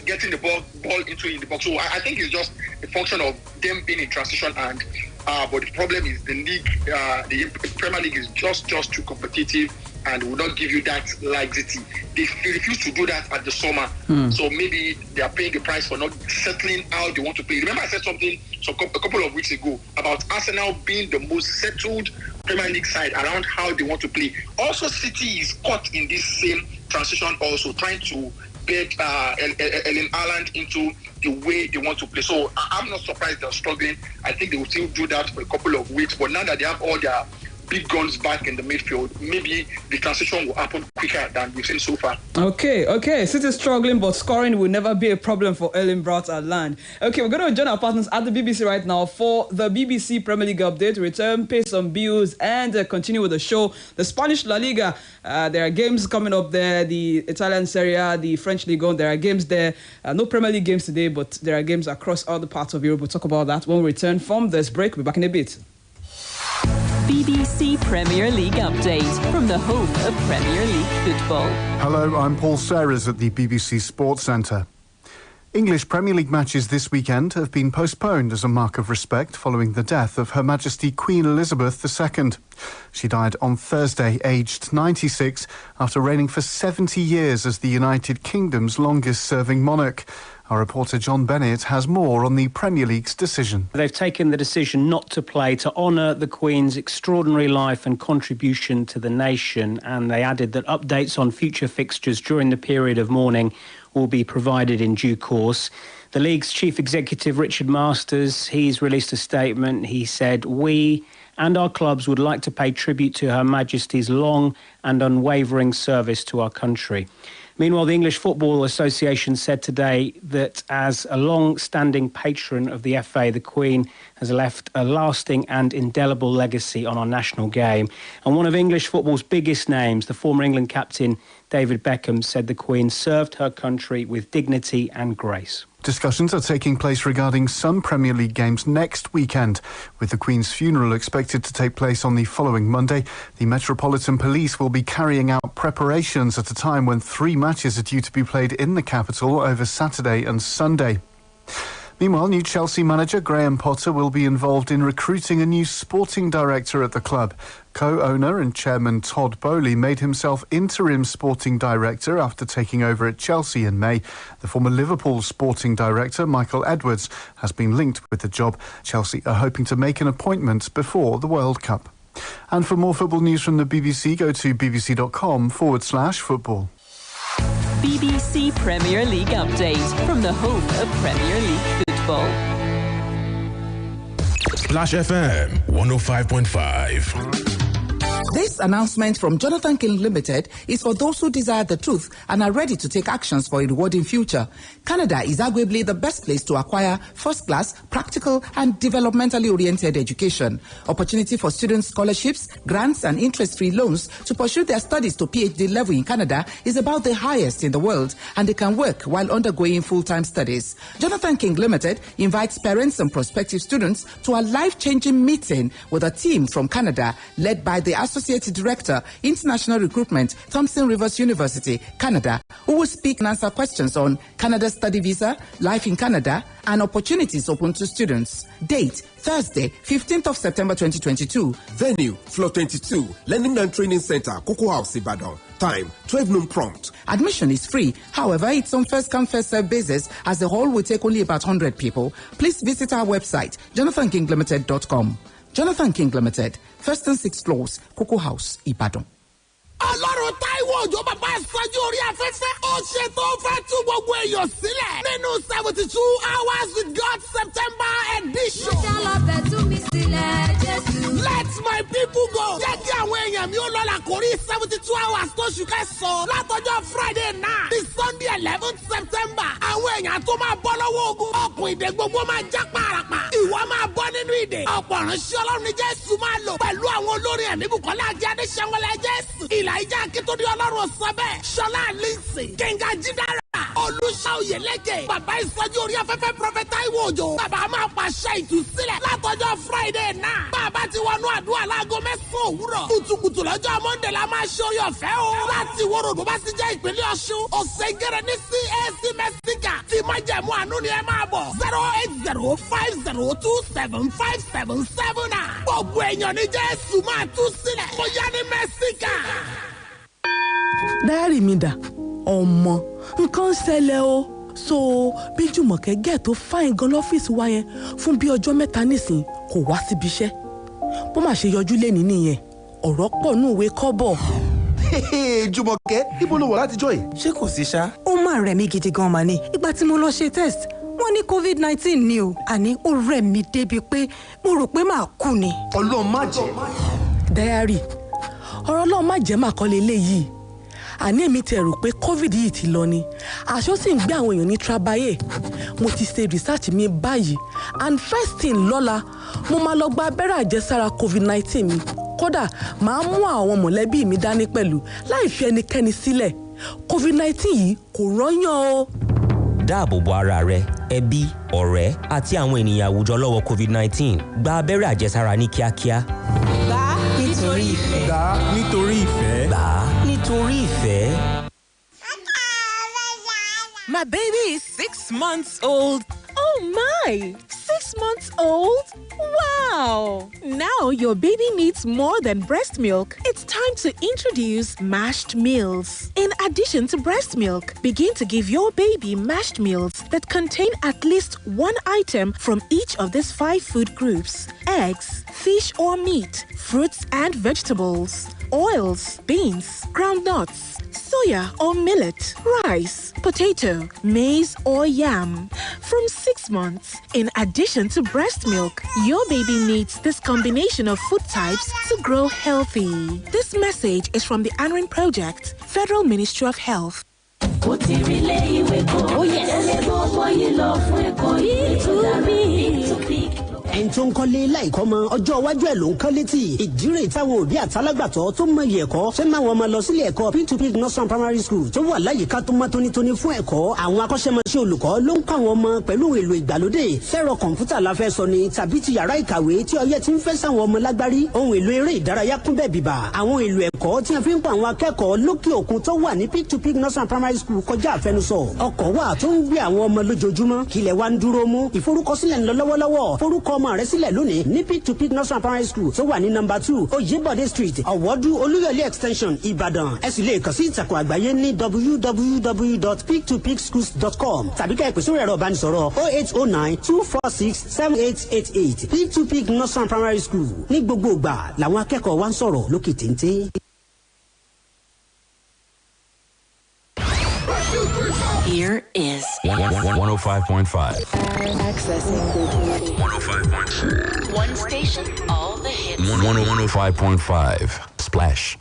getting the ball into the box. So I think it's just a function of them being in transition, and but the problem is the league, the Premier League is just too competitive and will not give you that laxity. They refuse to do that at the summer. So maybe they are paying the price for not settling how they want to play. Remember I said something a couple of weeks ago about Arsenal being the most settled Premier League side around how they want to play. Also, City is caught in this same transition, also trying to bed Erling Haaland into the way they want to play. So I'm not surprised they're struggling. I think they will still do that for a couple of weeks, but now that they have all their big guns back in the midfield, maybe the transition will happen quicker than we've seen so far. Okay. City struggling, but scoring will never be a problem for Erling Braut Haaland. Okay, we're going to join our partners at the BBC right now for the BBC Premier League update, return, pay some bills, and continue with the show. The Spanish La Liga, there are games coming up there, the Italian Serie A, the French Ligue 1, there are games there. No Premier League games today, but there are games across other parts of Europe. We'll talk about that when we return from this break. We'll be back in a bit. BBC Premier League update from the home of Premier League football. Hello, I'm Paul Serres at the BBC Sports Centre. English Premier League matches this weekend have been postponed as a mark of respect following the death of Her Majesty Queen Elizabeth II. She died on Thursday, aged 96, after reigning for 70 years as the United Kingdom's longest-serving monarch. Our reporter John Bennett has more on the Premier League's decision. They've taken the decision not to play to honour the Queen's extraordinary life and contribution to the nation, and they added that updates on future fixtures during the period of mourning will be provided in due course. The league's chief executive, Richard Masters, he's released a statement. He said, "We and our clubs would like to pay tribute to Her Majesty's long and unwavering service to our country. Meanwhile, the English Football Association said today that as a long-standing patron of the FA, the Queen has left a lasting and indelible legacy on our national game. And one of English football's biggest names, the former England captain David Beckham, said the Queen served her country with dignity and grace. Discussions are taking place regarding some Premier League games next weekend. With the Queen's funeral expected to take place on the following Monday, the Metropolitan Police will be carrying out preparations at a time when 3 matches are due to be played in the capital over Saturday and Sunday. Meanwhile, new Chelsea manager Graham Potter will be involved in recruiting a new sporting director at the club. Co-owner and chairman Todd Bowley made himself interim sporting director after taking over at Chelsea in May. The former Liverpool sporting director, Michael Edwards, has been linked with the job. Chelsea are hoping to make an appointment before the World Cup. And for more football news from the BBC, go to bbc.com/football. BBC Premier League update from the home of Premier League football. Splash FM 105.5. This announcement from Jonathan King Limited is for those who desire the truth and are ready to take actions for a rewarding future. Canada is arguably the best place to acquire first-class, practical and developmentally oriented education. Opportunity for student scholarships, grants and interest-free loans to pursue their studies to PhD level in Canada is about the highest in the world, and they can work while undergoing full-time studies. Jonathan King Limited invites parents and prospective students to a life-changing meeting with a team from Canada led by the Associate Director, International Recruitment, Thompson Rivers University, Canada, who will speak and answer questions on Canada study visa, life in Canada, and opportunities open to students. Date, Thursday, 15th of September 2022. Venue, Floor 22, Learning and Training Center, Cocoa House, Ibadan. Time, 12 noon prompt. Admission is free. However, it's on first-come, first-served basis, as the hall will take only about 100 people. Please visit our website, jonathankinglimited.com. Jonathan King Limited, first and 6th floors, Cocoa House, Ibadan. Ọlọ́run Táíwò Òjó bàbá ìsọjí orí afẹ́fẹ́ ó ṣe tó fẹ́ tú gbogbo èèyàn sílẹ̀ nínú 72 hours with God September edition. Mo ṣá lọ bẹ̀ tú mi sílẹ̀ Jésù. Let my people go. Jẹ́ kí àwọn èèyàn mi ó lọ́la kórí 72 hours tó ṣù kẹsàn-án látọjọ́ Friday náà ní Sunday 11th September. Àwọn èèyàn tó máa bọ́ lọ́wọ́ ogun. Ọkùn ìdè gbogbo máa já pàràpà. Ìwọ máa bọ́ nínú ìdè. Ọ̀pọ̀ ìránṣẹ́ Ọlọ́run ní Jésù máa lò pẹ̀lú àwọn olórin ẹ̀mí Bùkọ́lá Àjíàdé Ṣẹ́wọ́lẹ̀ Jésù. Ìlàjà Akíntúndé Ọlọ́run sọ́bẹ̀. Ṣọlá Lindsay. Kẹ́ńgà Jídára. Olúṣà Oyèlékè. Bàbá ìsọjí orí afẹ́fẹ́ Prọfẹ̀t Táíwò Òjó. Bàbá máa pàṣẹ ìtúsílẹ̀ látọjọ́ Friday náà. Bàbá ti wọnú àdúrà láago 9 òwúrọ̀. Kùtùkùtù lọ́jọ́ Monday la máa ṣe orí ọ̀fẹ́ o. Láti Ìwòrò bó bá ti jẹ́ ìpínlẹ̀ Ọ̀ṣun. Òṣègèrè ní CAC Mẹ́síkà. Tí májẹ̀mú àánú ni ẹ máa bọ̀. 08050275779. Gbogbo èèyàn ní Jésù máa tú sílẹ̀. Mo yá ní Mẹ́síkà. Dáárì mi dà, ọmọ, nǹkan ń ṣẹlẹ̀ o. So bí Jùmọ̀kẹ́ gẹ̀ tó fáìn gan lọ́fíìsì wa yẹn fún bí ọjọ́ 3 nísìn kò wá síbi iṣẹ́. Bó má ṣe yọjú lénìí nìyẹn, ọ̀rọ̀ pọ̀ nù ìwé kọ́bọ̀. Jùmọ̀kẹ́, ibo ló wà látijọ́ yìí? Ṣé kò sí ṣá? Ó máa rẹ̀ mí gidi gan mà ní. Ìgbà tí mo lọ ṣe test, wọ́n ní COVID-19 ni o. Àní ó rẹ̀ mí débi pé mo rò pé màá kú ni. Ọlọ́run má jẹ́. Dáárì, ọ̀rọ̀ Ọlọ́run má jẹ́ màá kọ́ leléyìí. Àní èmi ti rò pé COVID yìí ti lọ ni. Àṣọ sì ń gbé àwọn èèyàn ní trabayé. Mo ti ṣe research mi báyìí. And first thing lọ́la, mo máa lọ gba abẹ́rẹ́ àjẹsára COVID-19 mi. Kódà, màá mú àwọn mọ̀lẹ́bí mi dání pẹ̀lú láì fi ẹnikẹ́ni sílẹ̀. COVID-19 yìí kò rọ́yàn o. Dáàbò bo ara rẹ, ẹbí, ọ̀rẹ́ àti àwọn ènìyàn àwùjọ lọ́wọ́ COVID-19. Gba abẹ́rẹ́ àjẹsára ní kíákíá. Gbà nítorí ìfẹ́. Gbà nítorí ìfẹ́. Gbà nítorí ìfẹ́. My baby is 6 months old. Oh my! 6 months old? Wow! Now your baby needs more than breast milk. It's time to introduce mashed meals. In addition to breast milk, begin to give your baby mashed meals that contain at least one item from each of these 5 food groups: eggs, fish or meat, fruits and vegetables, oils, beans, groundnuts, soya or millet, rice, potato, maize, or yam. From 6 months, in addition to breast milk, your baby needs this combination of food types to grow healthy. This message is from the Aderonke Project, Federal Ministry of Health. ẹni tó ń kọ́lé láìkọ́ mọ ọjọ́ iwájú ẹ̀ ló ń kọ́ létí ìdírè táwọn òbí àtàlágbàtọ́ tó mọyì ẹ̀kọ́ fẹ́ máa wọn máa lọ sílé ẹ̀kọ́ P2P nursery primary school tó wà láyìíká tó mọ́ tónítóní fún ẹ̀kọ́ àwọn akọ́ṣẹ́mọṣẹ́ olùkọ́ ló ń kọ́ àwọn ọmọ pẹ̀lú èlò ìgbàlódé fẹ́rọ kọ̀ǹpútà la fẹ́ sọ ni tàbí ti yàrá ìkàwé tí ọyẹ́ ti ń fẹ́ sáwọn ọmọ lágbárí ohun èlò eré ìdárayá kún bẹ́ẹ̀ bìbà àwọn èlò ẹ̀kọ́ tí a fi ń pa àwọn akẹ́kọ̀ọ́ lókè òkun tó wà ní P2P nursery primary school kọjá àfẹnusọ ọkọ̀ wà tó ń gbé àwọn ọmọ lójoojúmọ́ kílẹ̀ wa ń dúró mú ìforúkọsílẹ̀ ń lọ lọ́wọ́lọ́wọ́ forúkọ ọmọ rẹ sílẹ̀ lónìí ní P2P nursery primary school tó wà ní number 2 Oyèbọ̀dé street ọ̀wọ́dú olúyọ̀lé extension Ìbàdàn ẹ sì lè kàn sí ìtàkùn àgbáyé ní www.p2pschools.com tàbí ká ẹ pè sórí ẹ̀rọ ìbánisọ̀rọ̀ 08092467888 P2P nursery primary school ní gbogbo ìgbà làwọn akẹ́kọ̀ọ́ wa ń sọ̀rọ̀ lókè téńté. Here is 105.5. Accessing 105.6. one station, all the hits. 105.5. Splash.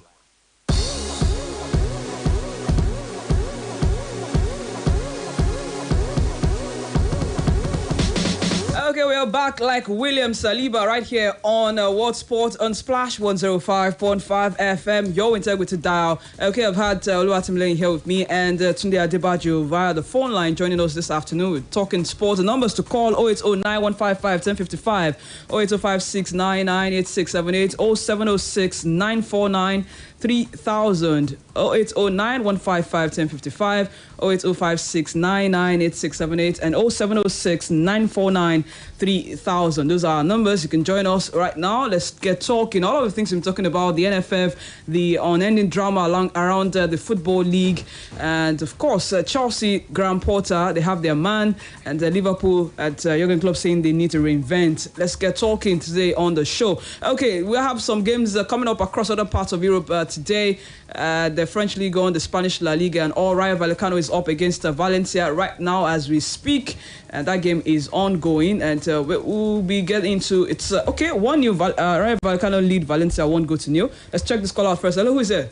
Okay, we are back like William Saliba right here on World Sport on Splash 105.5 FM. Your integrity dial. Okay, I've had Oluwatimileni here with me and Tunde Adebajo via the phone line joining us this afternoon. We're talking sports. The numbers to call 08091551055, 08056998678, 07069493 3000, 08091551055, 08056998678, and 070694933000. Those are our numbers. You can join us right now. Let's get talking. All of the things we're talking about, the NFF, the unending drama around the Football League, and of course, Chelsea, Graham Potter, they have their man, and Liverpool at Jurgen Klopp saying they need to reinvent. Let's get talking today on the show. Okay, we have some games coming up across other parts of Europe today. The French League on, the Spanish La Liga, and all Rayo Vallecano is up against Valencia right now as we speak, and that game is ongoing, and we'll be getting into it's okay. 1-0 Rayo Vallecano lead Valencia 1-0. Let's check this call out first. Hello, who is there?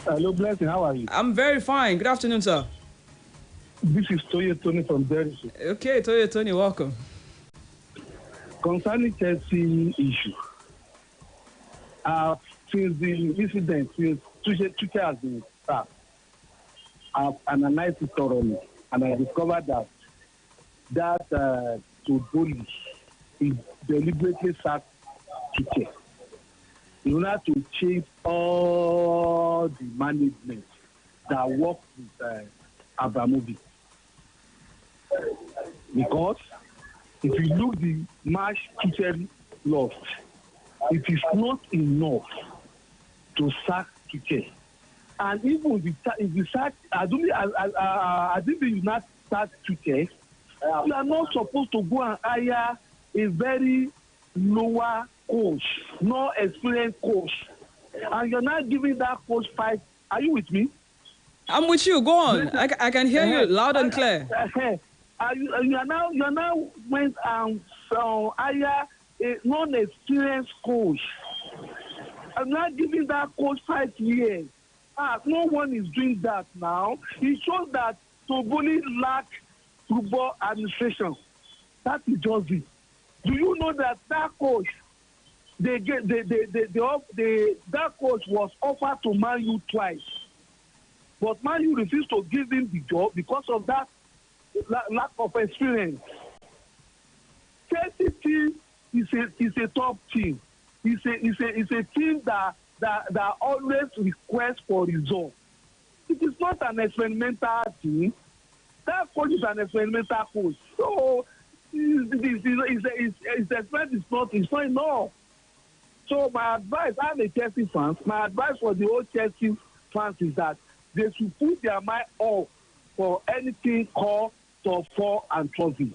Hello, Blessing. How are you? I'm very fine. Good afternoon, sir. This is Toye Tony from Derry. Okay, Toye Tony, welcome. Concerning Chelsea issue, since the incident, since Tuchel has been sacked, I've analyzed it thoroughly, and I discovered that Toboli is deliberately sacked Tuchel in order to change all the management that works with Abramovich. Because if you look the match Tuchel lost, it is not enough to sack Tuchel. And even if you sack, I think you not sack Tuchel, you are not supposed to go and hire a very lower coach, no experienced coach. And you're not giving that coach 5. Are you with me? I'm with you. Go on. I can hear you loud and clear. You are now went and hire a non-experienced coach. I'm not giving that coach 5 years. No one is doing that now. It shows that Toboli lack football administration. That is just it. Do you know that coach, that coach was offered to Man U twice, but Man U refused to give him the job because of that lack of experience. Chelsea team is a top team. It's a team that always requests for results. It is not an experimental team. That coach is an experimental coach. So his experience is not enough. So my advice, I'm a Chelsea fan. My advice for the old Chelsea fans is that they should put their mind off for anything called top 4 and trophy.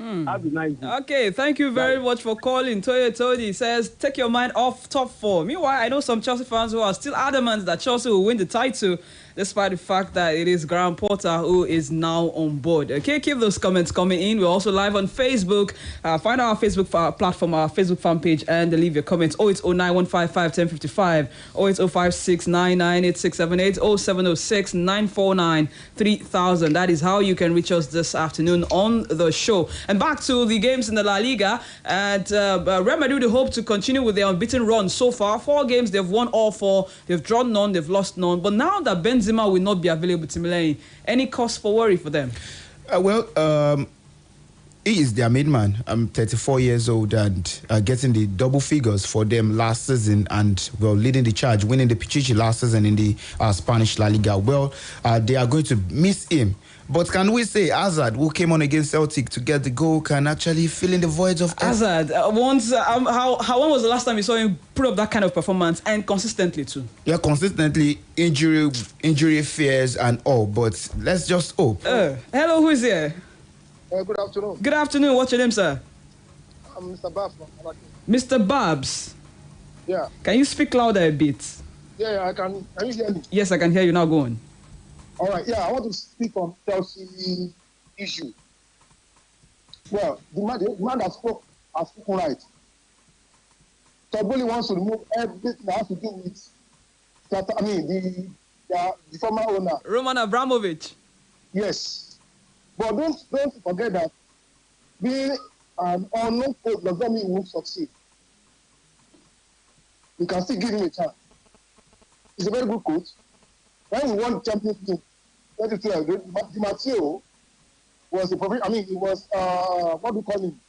Have a nice day. Okay, thank you very much for calling. Toye Tony says, take your mind off top four. Meanwhile, I know some Chelsea fans who are still adamant that Chelsea will win the title, despite the fact that it is Graham Potter who is now on board. Okay, keep those comments coming in. We're also live on Facebook. Find our Facebook platform, our Facebook fan page, and leave your comments. 08091551055, 08056998678, 070694933000. That is how you can reach us this afternoon on the show. And back to the games in the La Liga. And Real Madrid hope to continue with their unbeaten run so far. 4 games, they've won all 4. They've drawn none, they've lost none. But now that Benzema will not be available to Milan, any cause for worry for them? He is their main man. I'm 34 years old and getting the double figures for them last season and, leading the charge, winning the Pichichi last season in the Spanish La Liga. They are going to miss him. But can we say Hazard, who came on against Celtic to get the goal, can actually fill in the voids of Hazard? How when was the last time you saw him put up that kind of performance, and consistently too? Yeah, consistently, injury fears and all. But let's just hope. Hello, who is here? Good afternoon. Good afternoon. What's your name, sir? I'm Mr. Babs. Mr. Babs. Yeah. Can you speak louder a bit? Yeah, I can. Can you hear me? Yes, I can hear you now. Go on. All right. Yeah, I want to speak on Chelsea issue. Well, the man that spoke has spoken right. Toboli wants to remove everything that has to do with the former owner, Roman Abramovich. Yes, but don't forget that being an unknown coach does not mean he won't succeed. You can still give him a chance. He's a very good coach. When we won the Champions League, 2012, Di Matteo was he was what do you call him?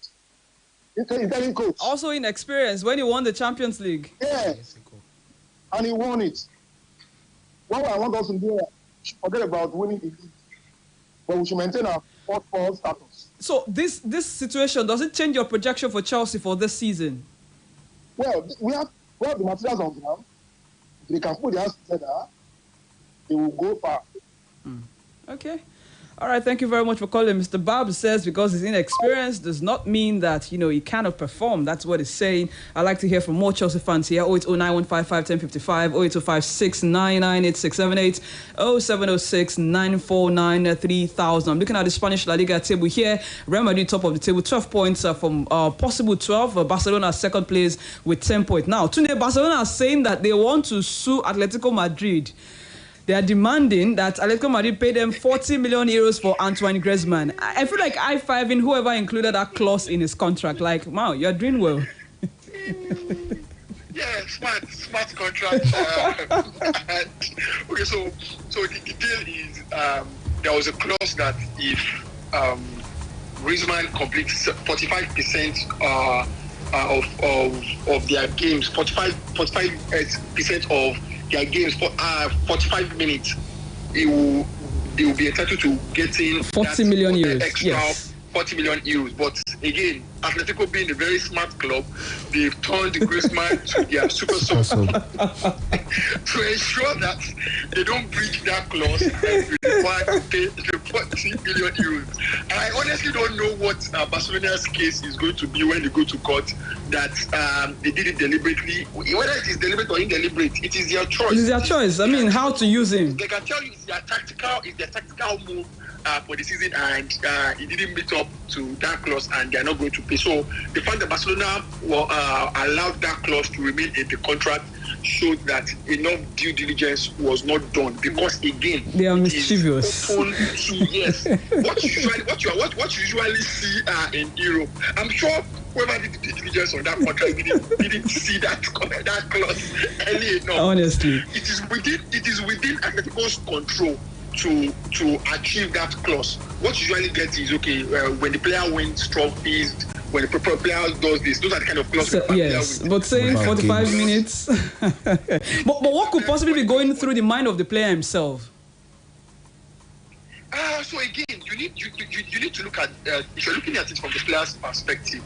Italian coach. Also inexperienced when he won the Champions League. Yeah, and he won it. What I want us to do, forget about winning the league, but we should maintain our fourth status. So this situation, does it change your projection for Chelsea for this season? Well, we have the materials on ground. If they can put their hands together, they will go far. Okay. All right, thank you very much for calling. Mr. Bob says because he's inexperienced does not mean that, he cannot perform. That's what he's saying. I'd like to hear from more Chelsea fans here. 08091551055, 08056998678, 070694933000. I'm looking at the Spanish La Liga table here. Real Madrid top of the table, 12 points from possible 12. Barcelona second place with 10 points. Now, today Barcelona are saying that they want to sue Atletico Madrid. They are demanding that Atletico Madrid pay them 40 million euros for Antoine Griezmann. I feel like I-5 in whoever included that clause in his contract. Like, wow, you're doing well. Yeah, smart contract. Okay, so the deal is there was a clause that if Griezmann completes 45% of their games, 45% of their games for 45 minutes, they will be entitled to getting 40 million euros. Extra yes. 40 million euros. But again, Atletico being a very smart club, they've turned Griezmann to their super sub to ensure that they don't breach that clause and be required to pay the 40 million euros. And I honestly don't know what Barcelona's case is going to be when they go to court, that they did it deliberately. Whether it is deliberate or indeliberate, it is their choice. It is their choice. I mean, how to use him. They can tell you it's their tactical move for the season, and it didn't meet up to that clause, and they are not going to pay. So the fact that Barcelona allowed that clause to remain in the contract showed that enough due diligence was not done, because again, they are mischievous. Open to, yes, what you usually see in Europe. I'm sure whoever did the due diligence on that contract didn't see that clause early enough. Honestly, it is within Atletico's control to achieve that clause. What you usually get is when the player wins trophies, when the player does this, those are the kind of clauses. So, yes, but saying 45 minutes. but what could possibly be going through the mind of the player himself? So again, you need to look at if you're looking at it from the player's perspective.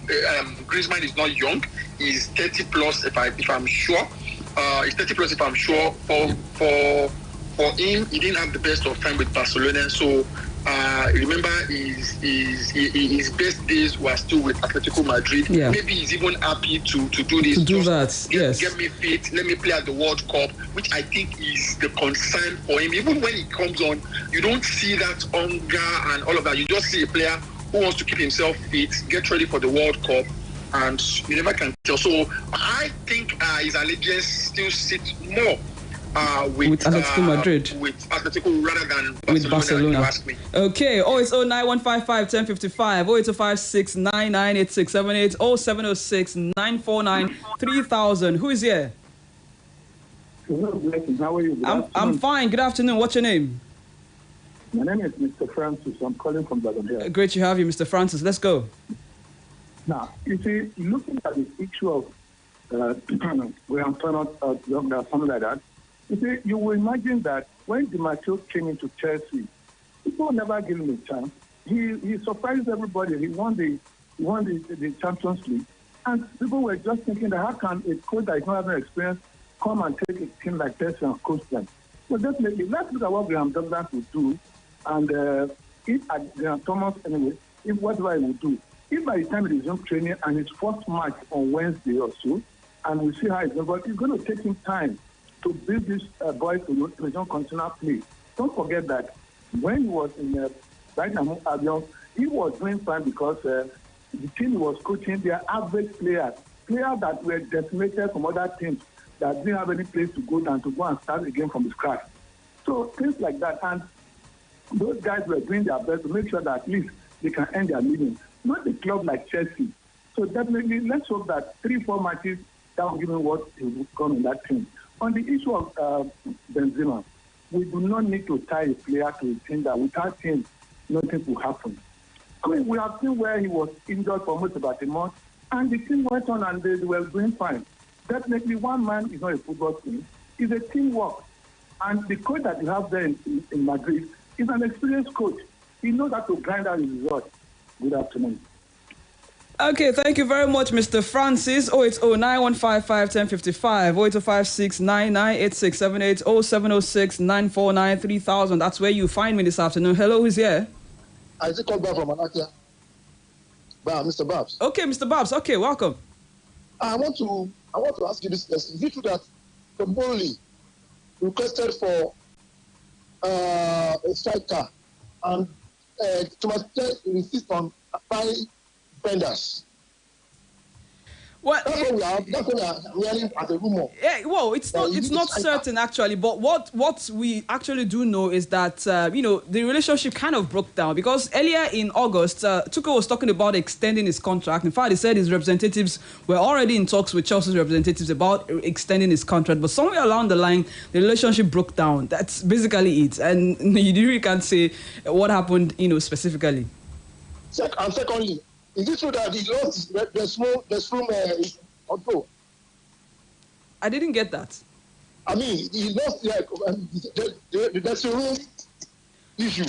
Griezmann is not young; he's 30 plus. If I'm sure, he's 30 plus. If I'm sure, for him, he didn't have the best of time with Barcelona, so remember his best days were still with Atletico Madrid. Yeah. Maybe he's even happy to do this. To do that, yes. Get me fit, let me play at the World Cup, which I think is the concern for him. Even when he comes on, you don't see that hunger and all of that. You just see a player who wants to keep himself fit, get ready for the World Cup, and you never can tell. So I think his allegiance still sits more with Atletico Madrid. With Atletico rather than Barcelona, With Barcelona. if you ask me. Okay, it's 09155 1055, 08256 998678, 0706 949 3000. Who is here? How are you? I'm fine. Good afternoon. What's your name? My name is Mr. Francis. I'm calling from Aderonke. Great to have you, Mr. Francis. Let's go. Now, you see, looking at the issue of Graham Turner, something like that, you see, you will imagine that when Di Matteo came into Chelsea, people never gave him a chance. He surprised everybody. He won the Champions League, and people were just thinking that how can a coach that is not having experience come and take a team like Chelsea and coach them? So definitely, let's look at what Graham Douglas will do, and if Graham Thomas anyway, if whatever he will do, if by the time it is young training and his first match on Wednesday or so, and we see how it's going, but it's going to take him time to build this boy to resume continual play. Don't forget that when he was in right now, he was doing fine because the team he was coaching, they are average players that were decimated from other teams that didn't have any place to go and start again from the scratch. So things like that, and those guys were doing their best to make sure that at least they can earn their living. Not a club like Chelsea. So definitely, let's hope that 3-4 matches that will give him what he will come in that team. On the issue of Benzema, we do not need to tie a player to a team that without him, nothing will happen. I mean, we have seen where he was injured for almost about a month, and the team went on and they were doing fine. Definitely, one man is not a football team. It's a teamwork. And the coach that you have there in Madrid is an experienced coach. He knows how to grind out his result. Good afternoon. Okay, thank you very much, Mr. Francis. 0809155 1055, 08256 998678, 0706 949 3000. That's where you find me this afternoon. Hello, who's here? I just called back from Anakia. Mr. Babs. Okay, Mr. Babs. Okay, welcome. I want to ask you this question. Is it true that the Burnley requested for a striker and Thomas insist on buying defenders? Well, that's what we are hearing as a rumor. Yeah, well, it's not certain actually, but what we actually do know is that the relationship kind of broke down because earlier in August, Tuchel was talking about extending his contract. In fact, he said his representatives were already in talks with Chelsea's representatives about extending his contract, but somewhere along the line, the relationship broke down. That's basically it, and you really can't say what happened, specifically. And secondly, is it true that he lost the room control? I didn't get that. I mean, he lost the dressing room issue.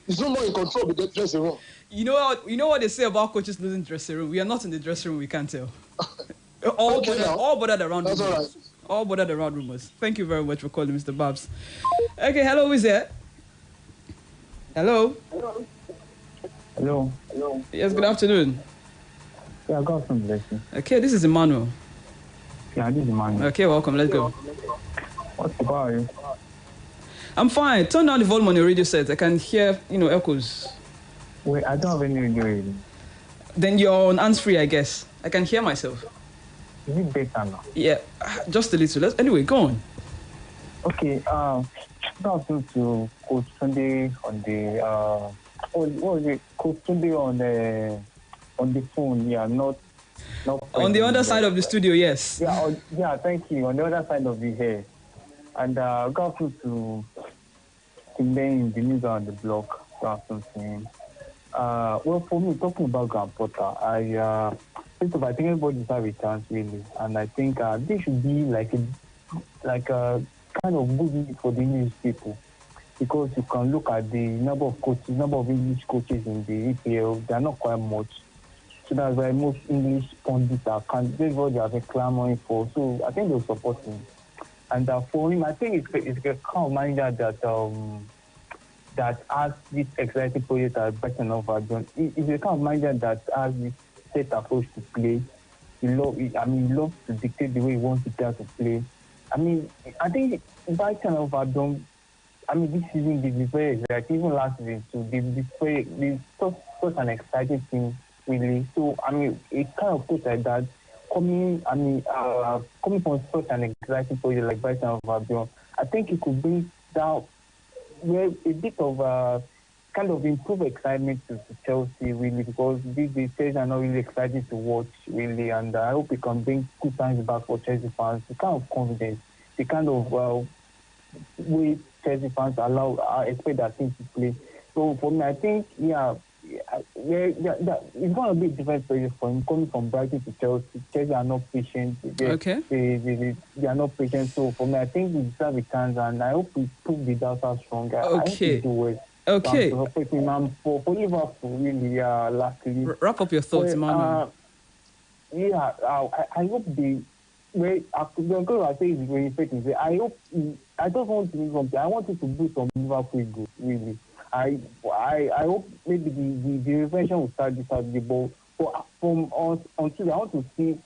He's no more in control of the dressing room. You know what they say about coaches losing dressing room? We are not in the dressing room, we can't tell. All bothered around That's rumors. all right. All bothered around rumors. Thank you very much for calling, Mr. Babs. Okay, hello, who's there? Hello? Hello. Yes, good afternoon. Yeah, I got some blessing. Okay, this is Emmanuel. Yeah, this is Emmanuel. Okay, welcome. Let's go. What's about you? I'm fine. Turn down the volume on your radio set. I can hear, echoes. Wait, I don't have any radio really. Then you're on hands-free, I guess. I can hear myself. Is it better now? Yeah, just a little. Anyway, go on. Okay, talking to Coach Sunday on the what was it? Coach Sunday on the phone. Yeah, not on the other side of the studio. Yes. Yeah. Thank you. On the other side of the hair, and got through to Tim the news on the blog. Something. Well, for me, talking about Graham Potter, I think everybody deserves a chance really, and I think they should be like a kind of good news for the English people. Because you can look at the number of English coaches in the EPL, they are not quite much. So that's why most English pundits are what they are clamoring for. So I think they'll support him. And for him, I think it's a kind of manager that that has this exciting project at Brighton of Albion. He's a kind of manager that has this set approach to play. He loves to dictate the way he wants the players to play. I mean, I think Brighton of Albion, this season they very exciting. Even last season too, they such an exciting team, really. So, it kind of puts like that. Coming from such an exciting project like Brighton of Albion, I think it could bring down a bit of kind of improve excitement to Chelsea, really, because these Chelsea are not really exciting to watch, really, and I hope it can bring good times back for Chelsea fans, the kind of confidence, the kind of way Chelsea fans expect their team to play. So for me, I think, it's going to be a different story for him coming from Brighton to Chelsea. Chelsea are not patient. They are not patient. So for me, I think he deserves a chance, and I hope he prove the doubters stronger. I hope he do well. Okay. For Liverpool, really, lastly. Wrap up your thoughts, Emmanuel. I hope the way after I say it's very effective. I don't want to do something. I want it to do some Liverpool good, really. I hope maybe the revention will start this Saturday, but from us until I want to see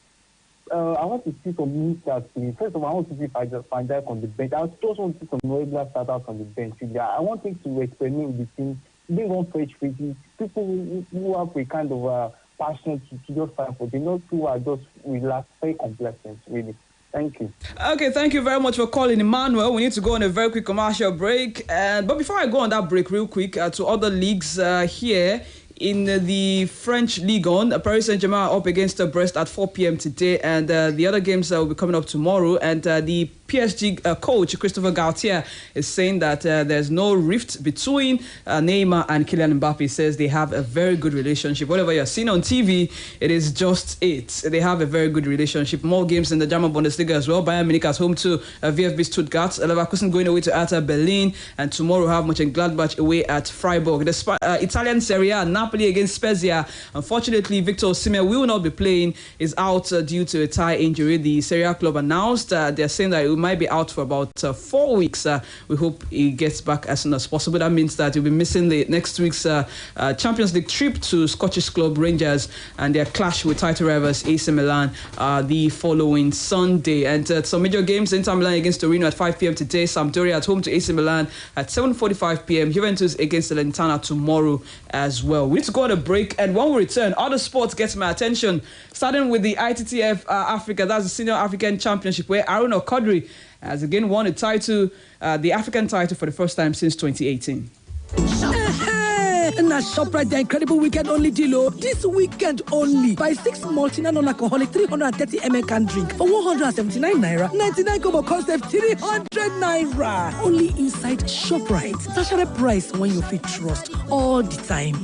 some new stars. First of all, I want to see Van Dijk on the bench. I just want to see some regular starters on the bench. I want him to experiment with the team, bring on fresh faces, people who have a kind of passion to just fight for them, not who are just relaxed, very complacent, really. Thank you. Okay, thank you very much for calling, Emmanuel. We need to go on a very quick commercial break. But before I go on that break real quick, to other leagues here in the French Ligue 1, Paris Saint-Germain are up against Brest at 4 p.m. today, and the other games will be coming up tomorrow. And the PSG coach, Christopher Gaultier, is saying that there's no rift between Neymar and Kylian Mbappe. He says they have a very good relationship. Whatever you're seeing on TV, it is just it. They have a very good relationship. More games in the German Bundesliga as well. Bayern Munich at home to VfB Stuttgart. Leverkusen going away to Hertha Berlin. And tomorrow we have Mönchengladbach away at Freiburg. The Italian Serie A, Napoli against Spezia. Unfortunately, Victor Osimhen will not be playing. Is out due to a thigh injury. The Serie A club announced they're saying that it might be out for about 4 weeks. We hope he gets back as soon as possible. That means that he'll be missing the next week's Champions League trip to Scottish club Rangers and their clash with title rivals AC Milan the following Sunday. And some major games: Inter Milan against Torino at 5 p.m. today. Sampdoria at home to AC Milan at 7:45 p.m. Juventus against Salernitana tomorrow as well. We need to go on a break, and when we return, other sports gets my attention. Starting with the ITTF Africa, that's the Senior African Championship, where Aderonke has again won a title, the African title, for the first time since 2018. Na ShopRite, the incredible weekend only deal. This weekend only. Buy 6 multi non-alcoholic 330 ml can drink for 179 naira. 99 kobo concept 300 naira. Only inside ShopRite. Sachary price when you fit trust all the time.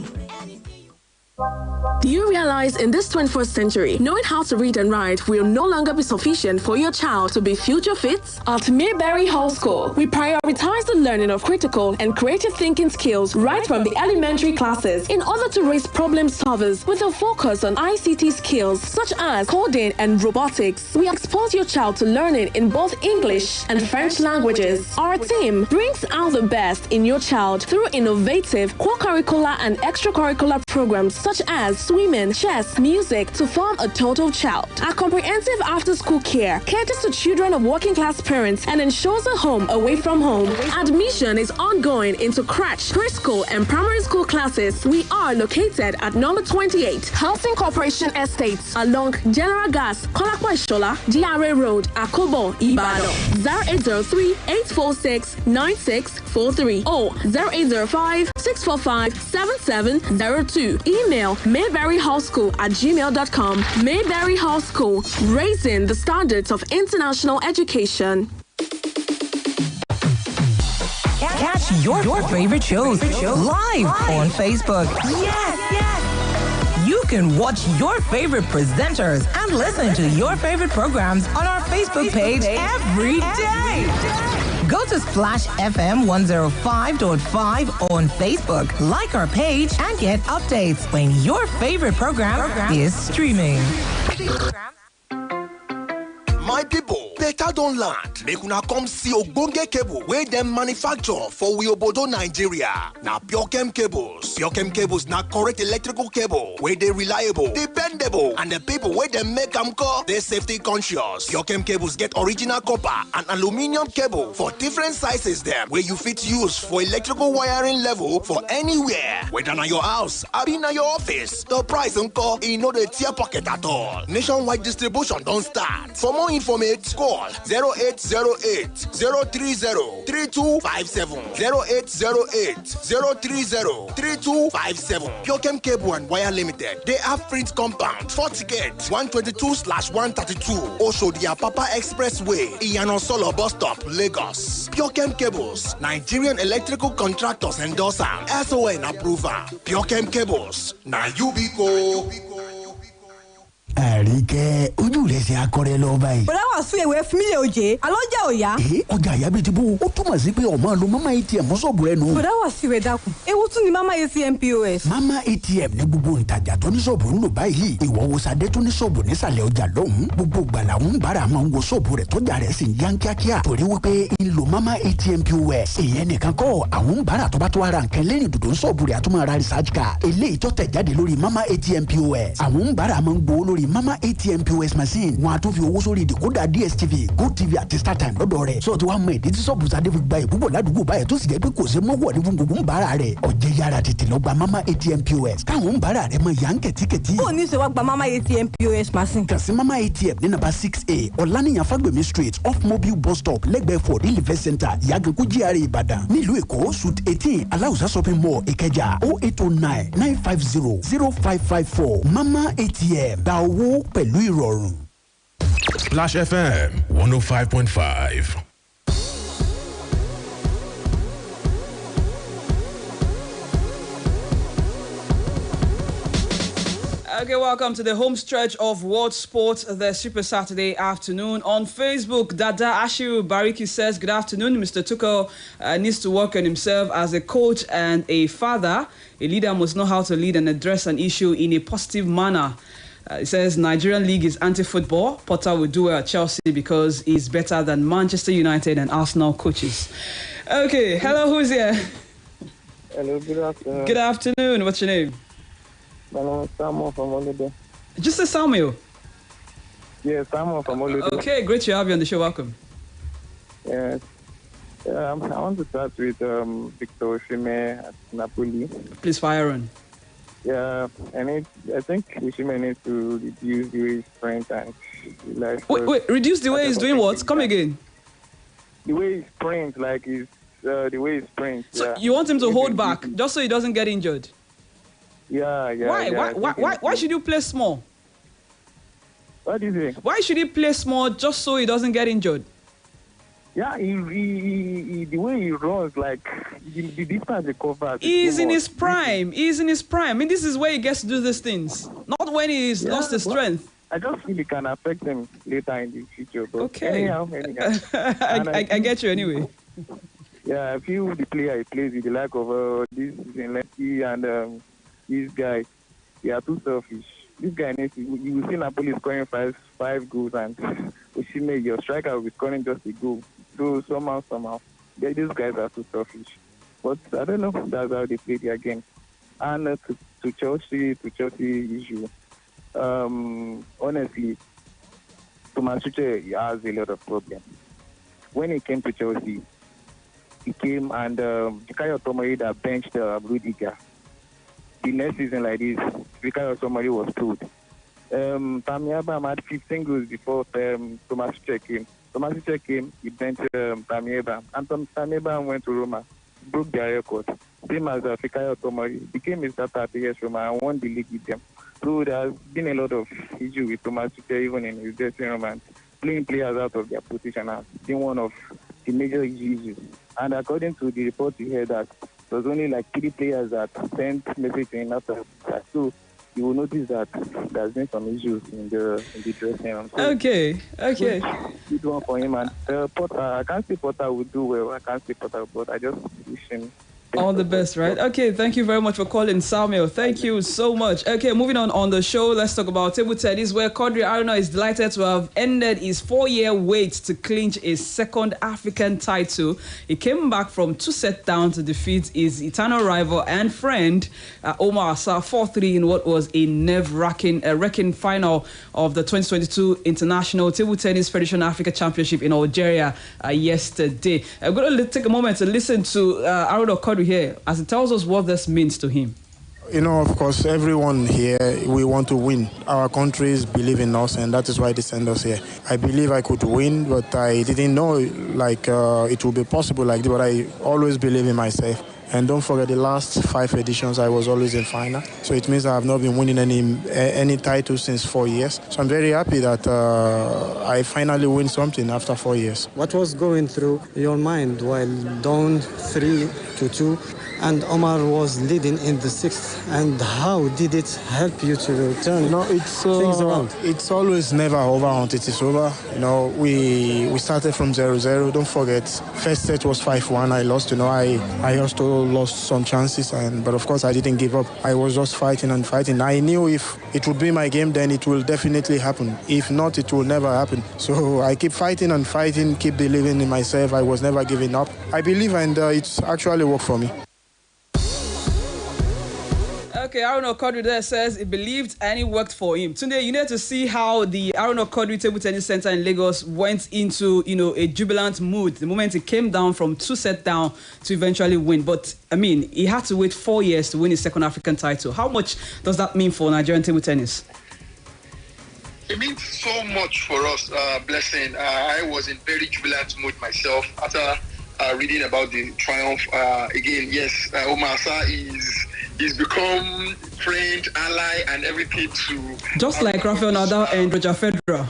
Do you realize in this 21st century, knowing how to read and write will no longer be sufficient for your child to be future fit? At Mayberry Hall School, we prioritize the learning of critical and creative thinking skills right from the elementary classes in order to raise problem solvers with a focus on ICT skills such as coding and robotics. We expose your child to learning in both English and French languages. Our team brings out the best in your child through innovative co-curricular and extracurricular programs such as swimming, chess, music to form a total child. Our comprehensive after-school care caters to children of working-class parents and ensures a home away from home. Admission is ongoing into crèche, preschool, and primary school classes. We are located at number 28, Housing Corporation Estates, along General Gas, Kolakwa Ishola, GRA Road, Akobo, Ibadan. 0803-846-9643 or 0805-645-7702. Email mayberryhallschool@gmail.com. Mayberry Hall School, raising the standards of international education. Catch your favorite shows live on Facebook. Yes. You can watch your favorite presenters and listen to your favorite programs on our Facebook page every day. Go to Splash FM 105.5 on Facebook. Like our page and get updates when your favorite program is streaming. My people, better don't land. make una come see ogbonge cable wey dem manufacture for we obodo Nigeria. Na Pure Cables. Pure Cables na correct electrical cable wey dey reliable, dependable, and the people wey dem make am call dey safety conscious. Pure Cables get original copper and aluminium cable for different sizes dem wey you fit use for electrical wiring level for anywhere, whether na your house abi na your office. The price nko e no dey tear pocket at all. Nationwide distribution don start. For more information, call 0808 030 3257 0808 030 3257. Pure Cable and Wire Limited. They have print compound 4 tickets 122/132 Oshodi Apapa Expressway, Iyanosolo bus stop, Lagos. Pure Cables, Nigerian electrical contractors endorser, SON approver. Pure Cables, na Yubico. Àríkẹ́ ojú rẹ̀ ṣe akọrẹ lọ báyìí. bọ̀dá wà sún ewé fún mi lè oje alọ́jà òya. ọjà àyà bíi ti bó o túmọ̀ sí pé ọmọ lo mama atm sọ̀bù rẹ nù. bọ̀dá wà sí ìwé dákun ewu tún ni mama atm pos. mama atm ní gbogbo ntajà tó ní sọ̀bù ń lò báyìí ìwọ wo sadé tó ní sọ̀bù nísàlẹ̀ ọjà lọ́hùn gbogbo gbala ń bára máa ń wo sọ̀bù rẹ̀ tọ́jà rẹ̀ sì ń yan kíákíá torí wípé ń lo mama atm pos. èèyàn nìkan kọ́ àwọn ń bára tó bá tó ara nǹkan lẹ́yìn dòdò sọ̀bù rẹ̀ àtúmọ̀ ara research card eléyìí tó tẹ̀ jáde lórí mama atm pos. àwọn ń bára máa ń gbowó lórí mama atm pos machine wọn a tún fi owó sórí ìdìkúdà dstv gotv àti startime lọ́dọ̀ rẹ̀ sọ ti wá mọ ìdí tí sọ́ọ̀bù sadé fi gba ìbúbọ̀ ládùúgbò báyìí tó sì jẹ́ pé kò sí mọ́wọ́ ní gbogbo ń bára rẹ̀ ọ̀jẹ̀ yára tètè lọ gba mama atm pos káwọn ń bára rẹ̀ mọ ìyá ń kẹ̀tíkẹ̀tí. ó ní ṣe wá gba mama atm pos machine. kàn sí mama atm ní nàbà 6A ọ̀lànìyàn fagbemi street off mobile bus stop lẹ́gbẹ̀ẹ́ for the live center ìyàgànkú GRA ìbàdàn nílùú èkó suit 18 aláùsá shopping mall ìkẹjà 0809 950 0554 mama atm gba owó pẹ̀lú ìrọ̀rùn. Splash FM 105.5. Okay, welcome to the home stretch of World Sports, the Super Saturday afternoon. On Facebook, Dada Ashiru Bariki says, good afternoon, Mr. Tuchel needs to work on himself as a coach and a father. A leader must know how to lead and address an issue in a positive manner. It says Nigerian League is anti-football. Potter will do well at Chelsea because he's better than Manchester United and Arsenal coaches. Okay, hello, who's here? Hello, good afternoon. Good afternoon. What's your name? My name is Samuel from Olori. Just a Samuel? Yes, Samuel from Olori. Okay, great to have you on the show. Welcome. Yes. I want to start with Victor Osimhen at Napoli. Please fire on. Yeah, I think Osimhen needs to reduce the way he sprints and like. Wait, reduce the way he's doing what? Come again. The way he sprints, like the way he sprints. So yeah. you want him to hold back just so he doesn't get injured? Yeah. Why should you play small? What do you think? Why should he play small just so he doesn't get injured? Yeah, he the way he runs, like the distance he covers. He's in his prime. He's in his prime. I mean, this is where he gets to do these things. Not when he's lost his strength. I just feel it can affect him later in the future. But okay. Anyhow. I get you anyway. Yeah, I feel the player he plays with the lack of this Zelensky and this guy, they are too selfish. This guy needs to, you will see Napoli scoring five goals and Osimhen, your striker, will be scoring just a goal. So somehow, these guys are too selfish. But I don't know, that's how they play their game. And to Chelsea issue, honestly, Thomas Tuchel has a lot of problems. When he came to Chelsea, he came and Fikayo Tomori that benched Rudiger. The next season like this, Fikayo Tomori was told. Tamiaba had 15 goals before Thomas Tuchel came. Thomas Tuchel came, he benched Tamiaba. And Tamiaba went to Roma, broke their record. Same as Fikayo Tomori, became a starter at AS Roma and won the league with them. So there has been a lot of issue with Thomas Tuchel even in his dressing room, and playing players out of their position has been one of the major issues. And according to the report we heard that there was only like 3 players that sent message to him after that. So you will notice that there's been some issues in the dressing room. So okay. Good one for him. And Potter, I can't say Potter will do well. I can't say Potter, but I just wish him All the best, right? Okay, thank you very much for calling, Samuel. Thank you so much. Okay, moving on the show, let's talk about table tennis, where Quadri Aruna is delighted to have ended his 4-year wait to clinch a second African title. He came back from 2-set down to defeat his eternal rival and friend, Omar Asa, 4-3 in what was a nerve-wracking final of the 2022 International Table Tennis Federation Africa Championship in Algeria yesterday. I'm going to take a moment to listen to Aruna Quadri here as he tells us what this means to him. You know, of course, everyone here, we want to win. Our countries believe in us, and that is why they send us here. I believe I could win, but I didn't know it would be possible like this, but I always believe in myself. And don't forget, the last 5 editions, I was always in final. So it means I have not been winning any title since 4 years. So I'm very happy that I finally win something after 4 years. What was going through your mind while down 3-2 and Omar was leading in the 6th? And how did it help you to turn things around? It's always never over until it is over. You know, we started from 0-0. Don't forget, first set was 5-1. I lost. You know, I also lost some chances, but of course I didn't give up. I was just fighting and fighting. I knew if it would be my game, then it will definitely happen. If not, it will never happen. So I keep fighting and fighting, keep believing in myself. I was never giving up. I believe, and it's actually worked for me. Okay, Aruna Quadri there says he believed and it worked for him. Today, you need to see how the Aruna Quadri Table Tennis Center in Lagos went into, a jubilant mood the moment he came down from 2-set down to eventually win. But, I mean, he had to wait 4 years to win his second African title. How much does that mean for Nigerian table tennis? It means so much for us, Blessing. I was in very jubilant mood myself after reading about the triumph. Again, yes, Omar Asa is become friend, ally, and everything to... Just like Rafael Nadal and Roger Federer.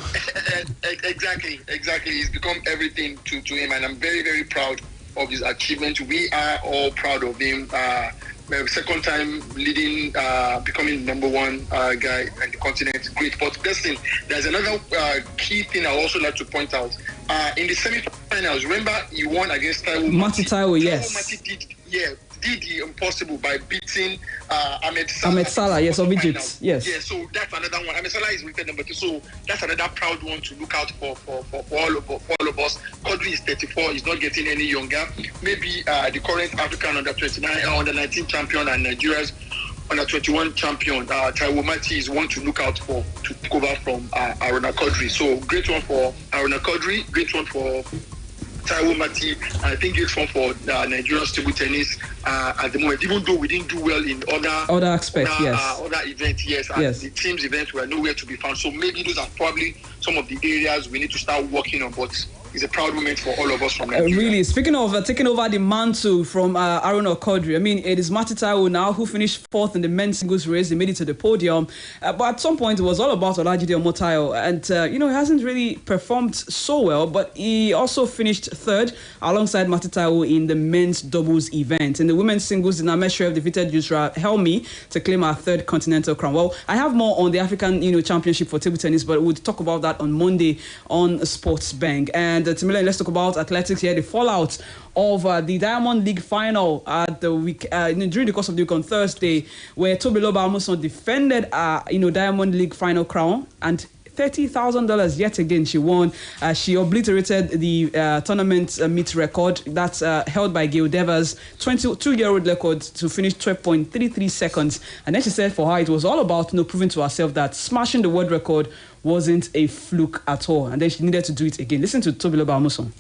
Exactly. He's become everything to him, and I'm very, very proud of his achievement. We are all proud of him. Second time leading, becoming number 1 guy in the continent. Great. But listen, there's another key thing I also like to point out. In the semi-finals, remember he won against Taiwo Mati, yes. Mati did the impossible by beating Ahmed Salah, yes, of Egypt. Yes. Yeah, so that's another one. Ahmed Salah is rated number 2, so that's another proud one to look out for all of us. Quadri is 34, he's not getting any younger. Maybe the current African under-29, under-19 champion and Nigeria's under-21 champion, Taiwo Mati, is one to look out for to take over from Aruna Quadri. So great one for Aruna Quadri, great one for Taiwo Mati, and I think it's one for Nigeria's table tennis at the moment. Even though we didn't do well in other aspects, other events, yes. The teams events were nowhere to be found. So maybe those are probably some of the areas we need to start working on. But it's a proud moment for all of us from Nigeria. Really, speaking of taking over the mantle from Aruna Quadri, I mean, it is Mati Taiwo now who finished 4th in the men's singles race. He made it to the podium. But at some point, it was all about Olajide Omotayo. And, he hasn't really performed so well, but he also finished 3rd alongside Mati Taiwo in the men's doubles event. In the women's singles, Dinah Shrev defeated Yusra Helmi to claim her 3rd continental crown. Well, I have more on the African, championship for table tennis, but we'll talk about that on Monday on Sports Bank. And Timile, let's talk about athletics here. The fallout of the Diamond League final at the week during the course of the week on Thursday, where Tobiloba Amuson defended Diamond League final crown, and $30,000 yet again she won. She obliterated the tournament meet record that's held by Gail Devers, 22-year-old record, to finish 12.33 seconds. And then she said for her it was all about proving to herself that smashing the world record wasn't a fluke at all, and then she needed to do it again. Listen to Tobiloba Amuson.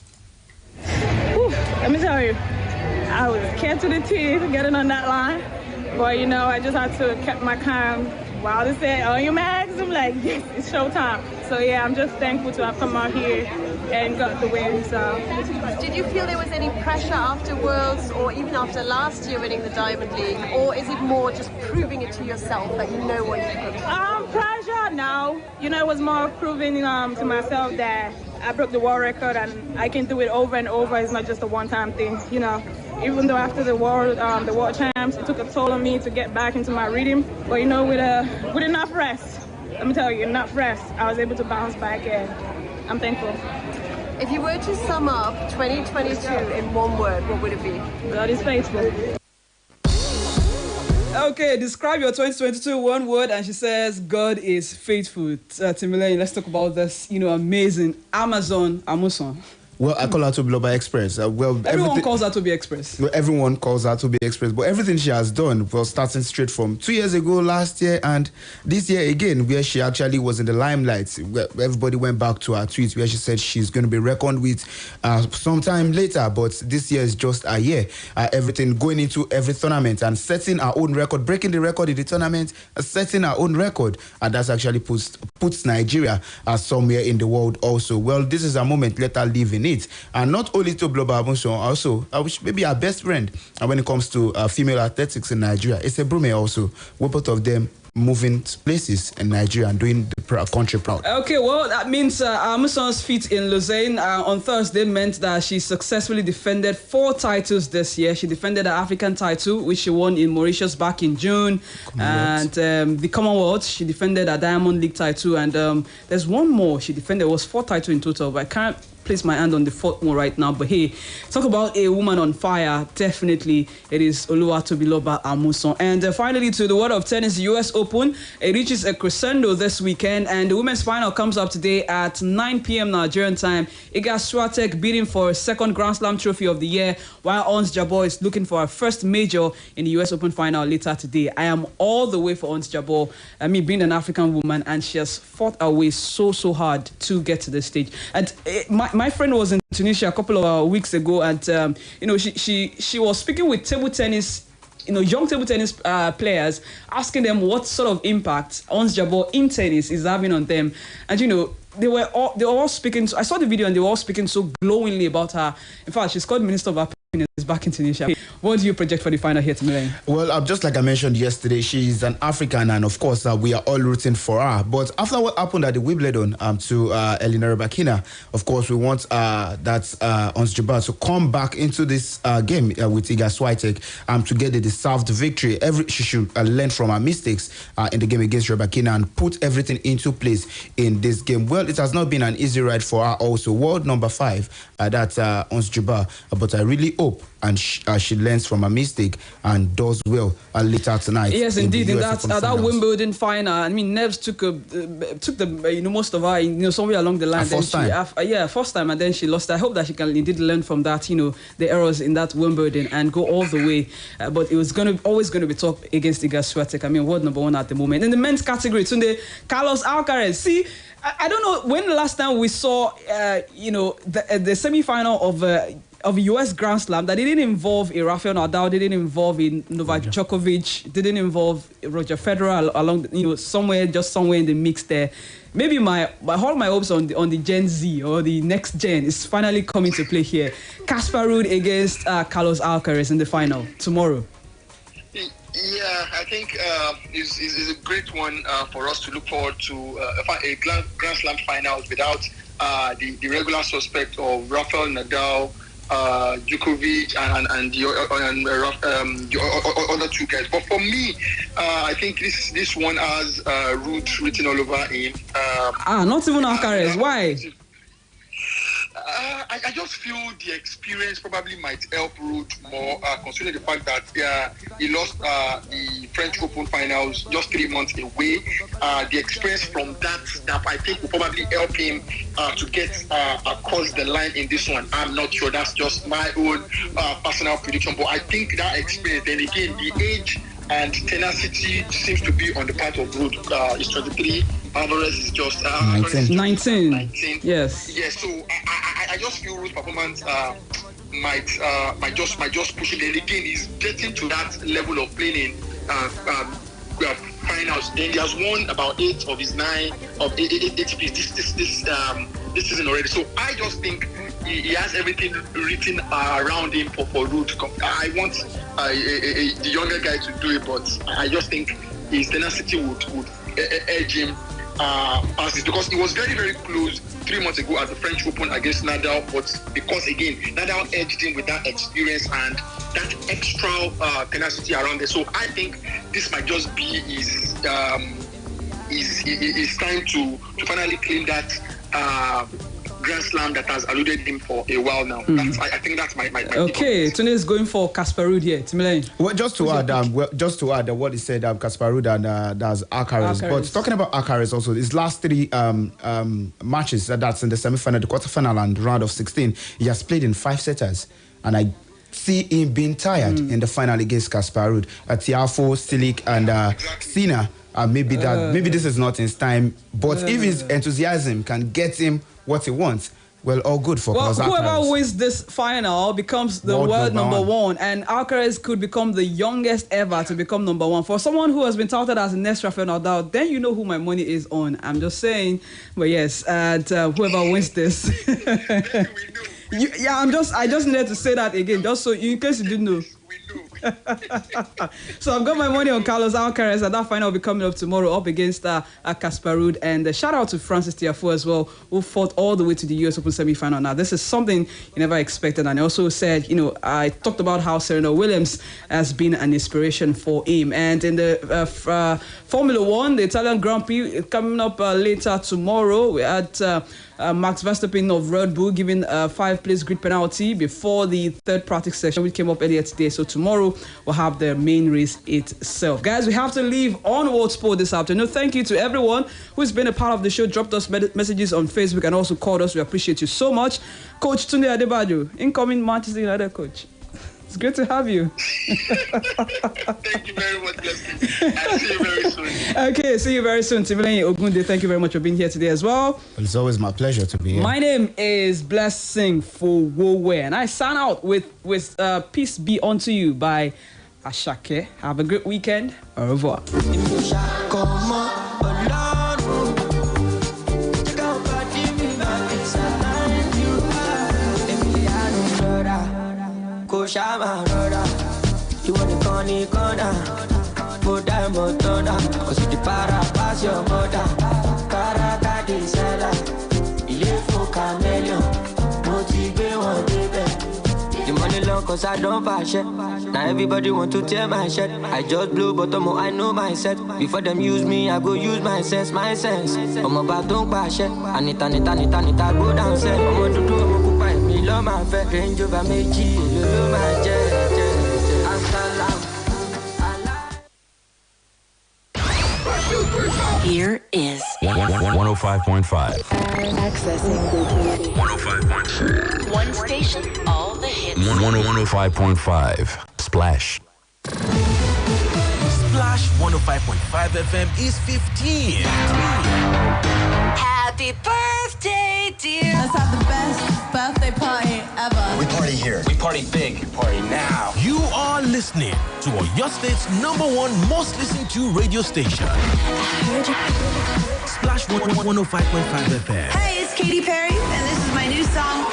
Let me tell you, I was scared to the teeth getting on that line, but I just had to keep my calm. While they said, "Oh, you mags?" I'm like, "Yes, it's showtime." So yeah, I'm just thankful to have come out here and got the win. So, did you feel there was any pressure after Worlds or even after last year winning the Diamond League, or is it more just proving it to yourself that you know what you can? Pressure, no. It was more proving to myself that I broke the world record and I can do it over and over. It's not just a one-time thing, Even though after the world champs, it took a toll on me to get back into my rhythm. But with enough rest, let me tell you, enough rest, I was able to bounce back, and I'm thankful. If you were to sum up 2022 in one word, what would it be? God is faithful. Okay, describe your 2022 one word, and she says, God is faithful. Timilane, let's talk about this, amazing Amazon. Well, I call her to be Loba Express. Everyone calls her to be Express. Well, everyone calls her to be Express, but everything she has done was starting straight from 2 years ago, last year, and this year again, where she actually was in the limelight. Where everybody went back to her tweets where she said she's going to be reckoned with sometime later, but this year is just a year. Everything going into every tournament and setting our own record, breaking the record in the tournament, setting our own record, and that's actually puts Nigeria somewhere in the world also. Well, this is a moment, let her live in it, and not only to Global Abuso, also maybe our best friend when it comes to female athletics in Nigeria. It's a Brume also. We're both of them moving places in Nigeria and doing the country proud. Okay, well, that means Amuson's feat in Lausanne on Thursday meant that she successfully defended 4 titles this year. She defended the African title, which she won in Mauritius back in June, and the Commonwealth. She defended a Diamond League title, and there's one more she defended. It was 4 titles in total, but I can't place my hand on the 4th one right now. But hey, talk about a woman on fire. Definitely, it is Oluwatobiloba Amuson. And finally, to the world of tennis, the US Open. It reaches a crescendo this weekend, and the women's final comes up today at 9 p.m. Nigerian time. Iga Swiatek bidding for a 2nd Grand Slam trophy of the year, while Ons Jabeur is looking for her first major in the US Open final later today. I am all the way for Ons Jabeur. I mean, being an African woman, and she has fought her way so hard to get to this stage. And my friend was in Tunisia a couple of weeks ago, and she was speaking with table tennis, young table tennis players, asking them what sort of impact Ons Jabeur in tennis is having on them. And they were all speaking. I saw the video, and they were all speaking so glowingly about her. In fact, she's called Minister of Happiness back in Tunisia. What do you project for the final here, Timilane? Well, just like I mentioned yesterday, she's an African, and of course, we are all rooting for her. But after what happened at the Wimbledon to Elena Rybakina, of course, we want that Ons Jabeur to come back into this game with Iga Swiatek to get the deserved victory. She should learn from her mistakes in the game against Rybakina and put everything into place in this game. Well, it has not been an easy ride for her also. World number 5, that's Ons Jabeur. But I really hope and she learns from a mistake and does well later tonight. Yes, indeed. In that Wimbledon final, I mean, Neves took the most of her, somewhere along the line. First time, and then she lost. I hope that she can indeed learn from that, the errors in that Wimbledon and go all the way. But it was always going to be tough against Iga Swiatek. I mean, world number 1 at the moment. In the men's category, Tunde, Carlos Alcaraz. See, I don't know when the last time we saw, the semi-final of a US Grand Slam that didn't involve a Rafael Nadal, didn't involve a Novak Djokovic, didn't involve Roger Federer along, somewhere in the mix there. Maybe all my hopes on the Gen Z or the next gen is finally coming to play here. Casper Ruud against Carlos Alcaraz in the final tomorrow. Yeah, I think is a great one for us to look forward to a Grand Slam final without the regular suspect of Rafael Nadal, Djokovic, and the other 2 guys. But for me, I think this one has Ruud written all over him. Not even Alcaraz. Why? I just feel the experience probably might help Ruud more, considering the fact that he lost the French Open finals just 3 months away. The experience from that I think will probably help him to get across the line in this one. I'm not sure. That's just my own personal prediction. But I think that experience, then again, the age and tenacity seems to be on the part of Ruud. He's 23. Alvarez is just 19. Yes. Yes. So I just feel Ruud's performance might just push it. And again, he's getting to that level of playing in finals. Then he has won about 8 of his 9 of ATPs this season already. So I just think he has everything written around him for Ruud. I want the younger guy to do it, but I just think his tenacity would edge him past this, because he was very, very close 3 months ago at the French Open against Nadal, but because again Nadal edged him with that experience and that extra tenacity around it. So I think this might just be his time to finally claim that Grand Slam that has eluded him for a while now. I think that's my okay, Tony is going for Casper Ruud here. Timilane. Well, just to add what he said, Casper Ruud and that's Alcaraz. But talking about Alcaraz also, his last 3 matches, that's in the semi-final, the quarter-final, and round of 16, he has played in 5-setters, and I see him being tired in the final against Casper Ruud. Tiafoe, Stilic, and Sina. Maybe this is not his time, but if his enthusiasm can get him what he wants, well, all good for Alcaraz. Whoever wins this final becomes the world number one, and Alcaraz could become the youngest ever to become number one. For someone who has been touted as the next Rafael Nadal, then you know who my money is on. I'm just saying, but yes, and whoever wins this. I just needed to say that again, just so in case you didn't know. So I've got my money on Carlos Alcaraz, and that final will be coming up tomorrow up against Casper Ruud. And shout out to Francis Tiafoe as well, who fought all the way to the US Open semi-final. Now, this is something you never expected. And I also said, I talked about how Serena Williams has been an inspiration for him. And in the Formula One, the Italian Grand Prix coming up later tomorrow, we had Max Verstappen of Red Bull giving a 5-place grid penalty before the third practice session, which came up earlier today. So tomorrow we'll have the main race itself. Guys, we have to leave on World Sport this afternoon. Thank you to everyone who's been a part of the show, dropped us messages on Facebook and also called us. We appreciate you so much. Coach Tunde Adebayo, incoming Manchester United coach. It's great to have you. Thank you very much, Blessing. I'll see you very soon. Okay, see you very soon. Timilane Ogunde, thank you very much for being here today as well. It's always my pleasure to be here. My name is Blessing Fowowe, and I sign out with Peace Be Unto You by Ashake. Have a great weekend. Au revoir. You want the corner, put that motor down, cause you the para pass your mother. Caracas de Sala, il est faux caméléon, motivé one baby. The money long cause I don't pass it. Now everybody want to tear my shirt. I just blow bottom, I know myself. Before them use me, I go use my sense. I'm about to pass it. Anita, go downstairs. I'm on the door, I'm occupy me, love my fat. Range over me, love my jet. Here is 105.5. Accessing 105.5. one station, all the hits. 105.5. Splash. Splash 105.5 FM is 15. Happy birthday, dear. Let's have the best birthday party ever. We party here. We party big. Party now. You are listening to Oyo State's #1 most listened to radio station. Splash 105.5 FM. Hey, it's Katy Perry, and this is my new song.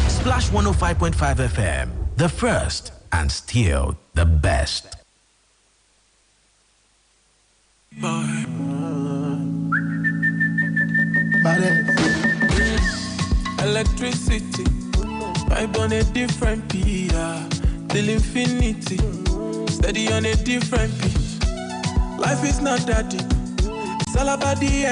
Splash 105.5 FM, the first and still the best. Electricity, vibe on a different beat, till infinity, steady on a different beat. Life is not that deep, it's all about the